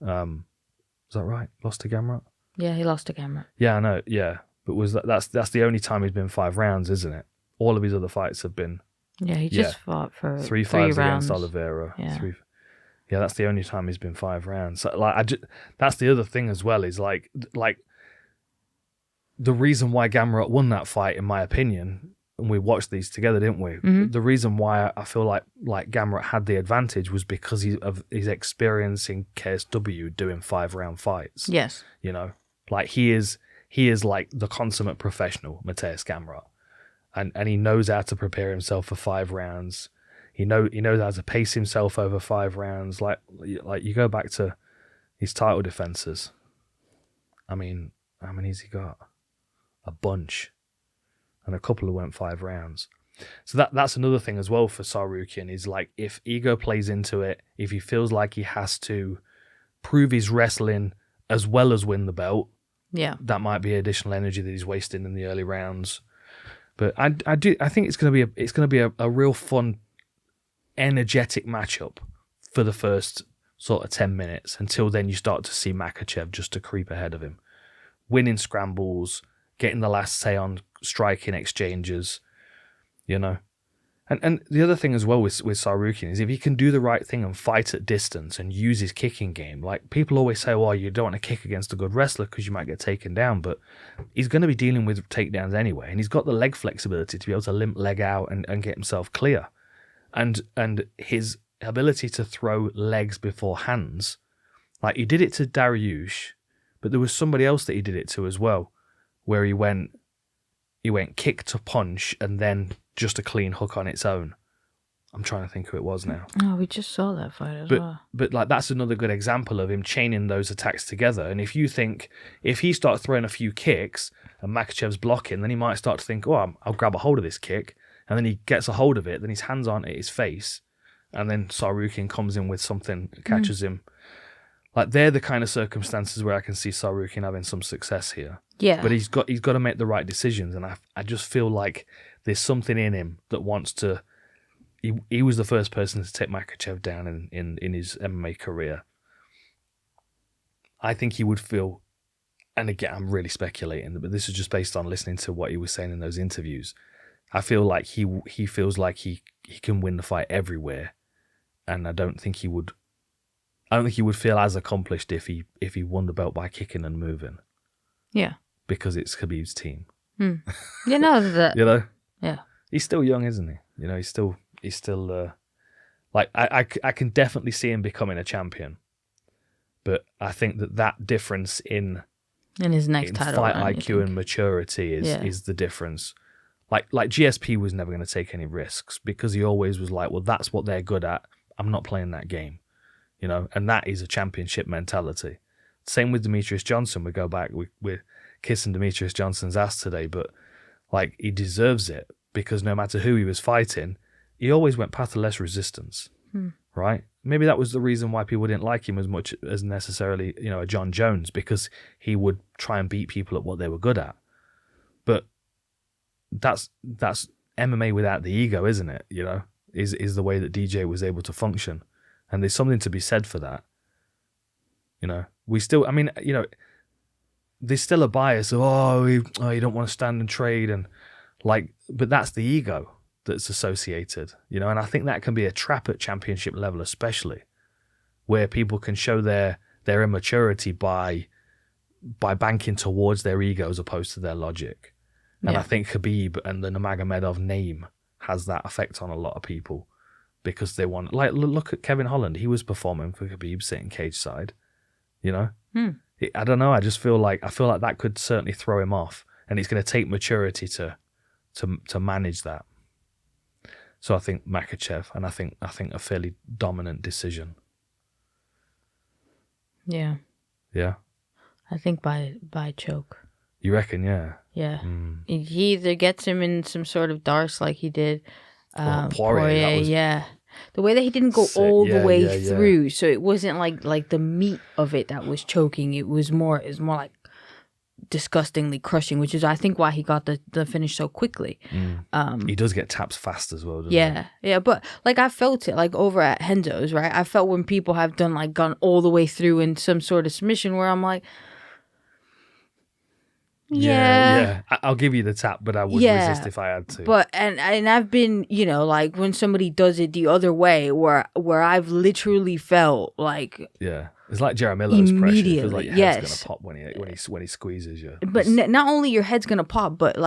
Is that right? Lost to Gamrot? Yeah, he lost to Gamrot. Yeah, I know. Yeah, but that's the only time he's been 5 rounds, isn't it? All of his other fights have been. Yeah, he just fought for 3 fights against Oliveira. Yeah. That's the only time he's been 5 rounds. So, that's the other thing as well, is like the reason why Gamrot won that fight, in my opinion, and we watched these together, didn't we? Mm-hmm. The reason why I feel like Gamrot had the advantage was because of his experience in KSW doing 5-round fights. Yes. You know, like he is like the consummate professional, Mateusz Gamrot. And he knows how to prepare himself for 5 rounds. He knows how to pace himself over 5 rounds. Like you go back to his title defenses. I mean, how many has he got? A bunch, and a couple who went 5 rounds. So that's another thing as well for Tsarukyan, is like, if ego plays into it, if he feels like he has to prove his wrestling as well as win the belt, that might be additional energy that he's wasting in the early rounds. But I think it's going to be a real fun, energetic matchup for the first sort of 10 minutes, until then you start to see Makhachev just to creep ahead of him, winning scrambles, getting the last say on striking exchanges, you know. And the other thing as well with Tsarukyan is, if he can do the right thing and fight at distance and use his kicking game, like people always say, well, you don't want to kick against a good wrestler because you might get taken down, but he's going to be dealing with takedowns anyway, and he's got the leg flexibility to be able to limp leg out and get himself clear. And his ability to throw legs before hands, like he did it to Dariush, but there was somebody else that he did it to as well, where he went kick to punch and then just a clean hook on its own. I'm trying to think who it was now. Oh, we just saw that fight as well. But like, that's another good example of him chaining those attacks together. And if he starts throwing a few kicks and Makhachev's blocking, then he might start to think, oh, I'll grab a hold of this kick. And then he gets a hold of it, then his hands aren't at his face. And then Tsarukyan comes in with something, catches him. Like they're the kind of circumstances where I can see Tsarukyan having some success here. Yeah. But he's got to make the right decisions, and I just feel like there's something in him that wants to. He was the first person to take Makhachev down in his MMA career. I think he would feel, and again I'm really speculating, but this is just based on listening to what he was saying in those interviews. I feel like he feels like he can win the fight everywhere, and I don't think he would feel as accomplished if he won the belt by kicking and moving. Yeah. Because it's Khabib's team. You know that. You know? Yeah. He's still young, isn't he? You know, he's still like I can definitely see him becoming a champion. But I think that difference in his next title fight IQ and maturity is the difference. Like GSP was never going to take any risks because he always was like, well, that's what they're good at. I'm not playing that game. You know, and that is a championship mentality. Same with Demetrius Johnson. We go back, we're kissing Demetrius Johnson's ass today, but like he deserves it because no matter who he was fighting, he always went path of less resistance, right? Maybe that was the reason why people didn't like him as much as necessarily, you know, a John Jones, because he would try and beat people at what they were good at. But that's MMA without the ego, isn't it? You know, is the way that DJ was able to function. And there's something to be said for that. You know, there's still a bias of, you don't want to stand and trade. And like, but that's the ego that's associated, you know, and I think that can be a trap at championship level, especially where people can show their immaturity by banking towards their ego as opposed to their logic. And I think Khabib and the Nurmagomedov name has that effect on a lot of people. Because they want, like, look at Kevin Holland. He was performing for Khabib sitting cage side, you know. I don't know. I feel like that could certainly throw him off, and it's going to take maturity to manage that. So I think Makhachev, and I think a fairly dominant decision. Yeah. Yeah. I think by choke. You reckon? Yeah. Yeah. He either gets him in some sort of darce like he did. Poirier, the way that he didn't go all the way through, so it wasn't like the meat of it that was choking. It was more like disgustingly crushing, which is I think why he got the finish so quickly. He does get taps fast as well, doesn't he? Yeah, but like I felt it like over at Hendo's, right? I felt when people have gone all the way through in some sort of submission where I'm like, yeah. I'll give you the tap, but I would resist if I had to. But and I've been, you know, like when somebody does it the other way, where I've literally felt like it's like Jaramillo's pressure. It feels like your head's gonna pop when he squeezes you. But not only your head's gonna pop, but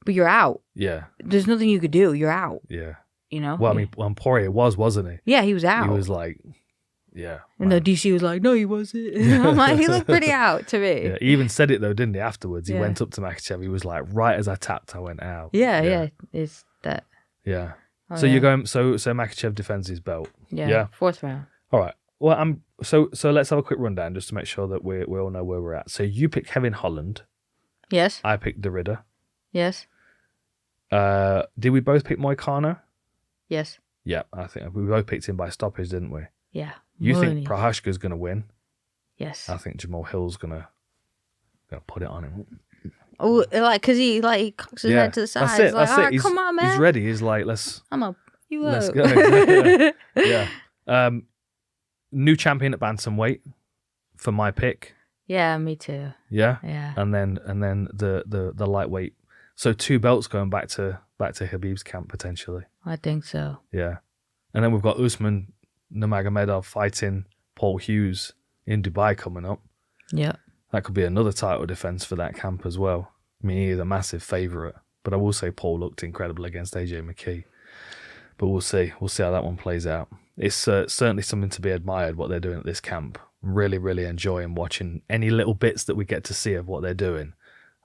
you're out. Yeah, there's nothing you could do. You're out. Yeah, you know. Well, I mean, Poirier wasn't he? Yeah, he was out. He was like. Yeah. And the DC was like, no, he wasn't. I'm like, he looked pretty out to me. Yeah, he even said it though, didn't he, afterwards? He went up to Makhachev. He was like, right as I tapped, I went out. Yeah. It's that. Yeah. So you're going, so Makhachev defends his belt. Yeah. Fourth round. All right. Well, so let's have a quick rundown just to make sure that we all know where we're at. So you picked Kevin Holland. Yes. I picked Derrida. Yes. Did we both pick Moicano? Yes. Yeah, I think we both picked him by stoppage, didn't we? Yeah. You think Procházka's going to win? Yes. I think Jamal Hill's going to put it on him. Oh, like, because he cocks his head to the side. That's it. Like, That's it. Come on, man. He's ready. He's like, let's go. Yeah. New champion at bantamweight for my pick. Yeah, me too. Yeah. Yeah. And then the lightweight. So 2 belts going back to Khabib's camp potentially. I think so. Yeah. And then we've got Usman Nurmagomedov fighting Paul Hughes in Dubai coming up. Yeah. That could be another title defense for that camp as well. I mean, he's a massive favorite, but I will say Paul looked incredible against AJ McKee. But we'll see. We'll see how that one plays out. It's certainly something to be admired what they're doing at this camp. Really, really enjoying watching any little bits that we get to see of what they're doing.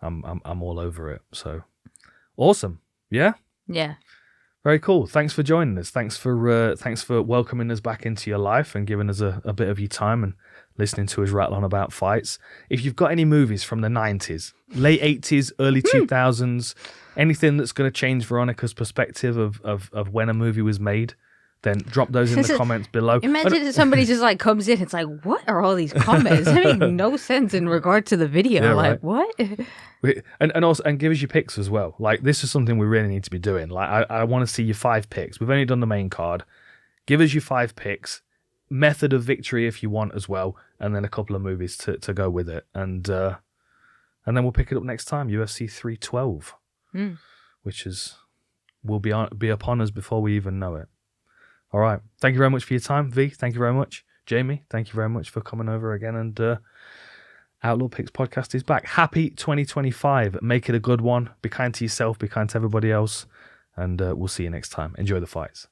I'm all over it. So awesome. Yeah. Yeah. Very cool. Thanks for joining us. Thanks for welcoming us back into your life and giving us a bit of your time and listening to us rattle on about fights. If you've got any movies from the 90s, late 80s, early 2000s, anything that's going to change Veronica's perspective of when a movie was made, then drop those in the comments below. Imagine if somebody just like comes in, it's like, what are all these comments? They make no sense in regard to the video. Yeah, like, right. what? And give us your picks as well. Like, this is something we really need to be doing. Like, I want to see your 5 picks. We've only done the main card. Give us your 5 picks, method of victory if you want as well, and then a couple of movies to go with it. And then we'll pick it up next time, UFC 312, which will be upon us before we even know it. All right. Thank you very much for your time, V. Thank you very much. Jamie, thank you very much for coming over again. And Outlaw Picks podcast is back. Happy 2025. Make it a good one. Be kind to yourself. Be kind to everybody else. And we'll see you next time. Enjoy the fights.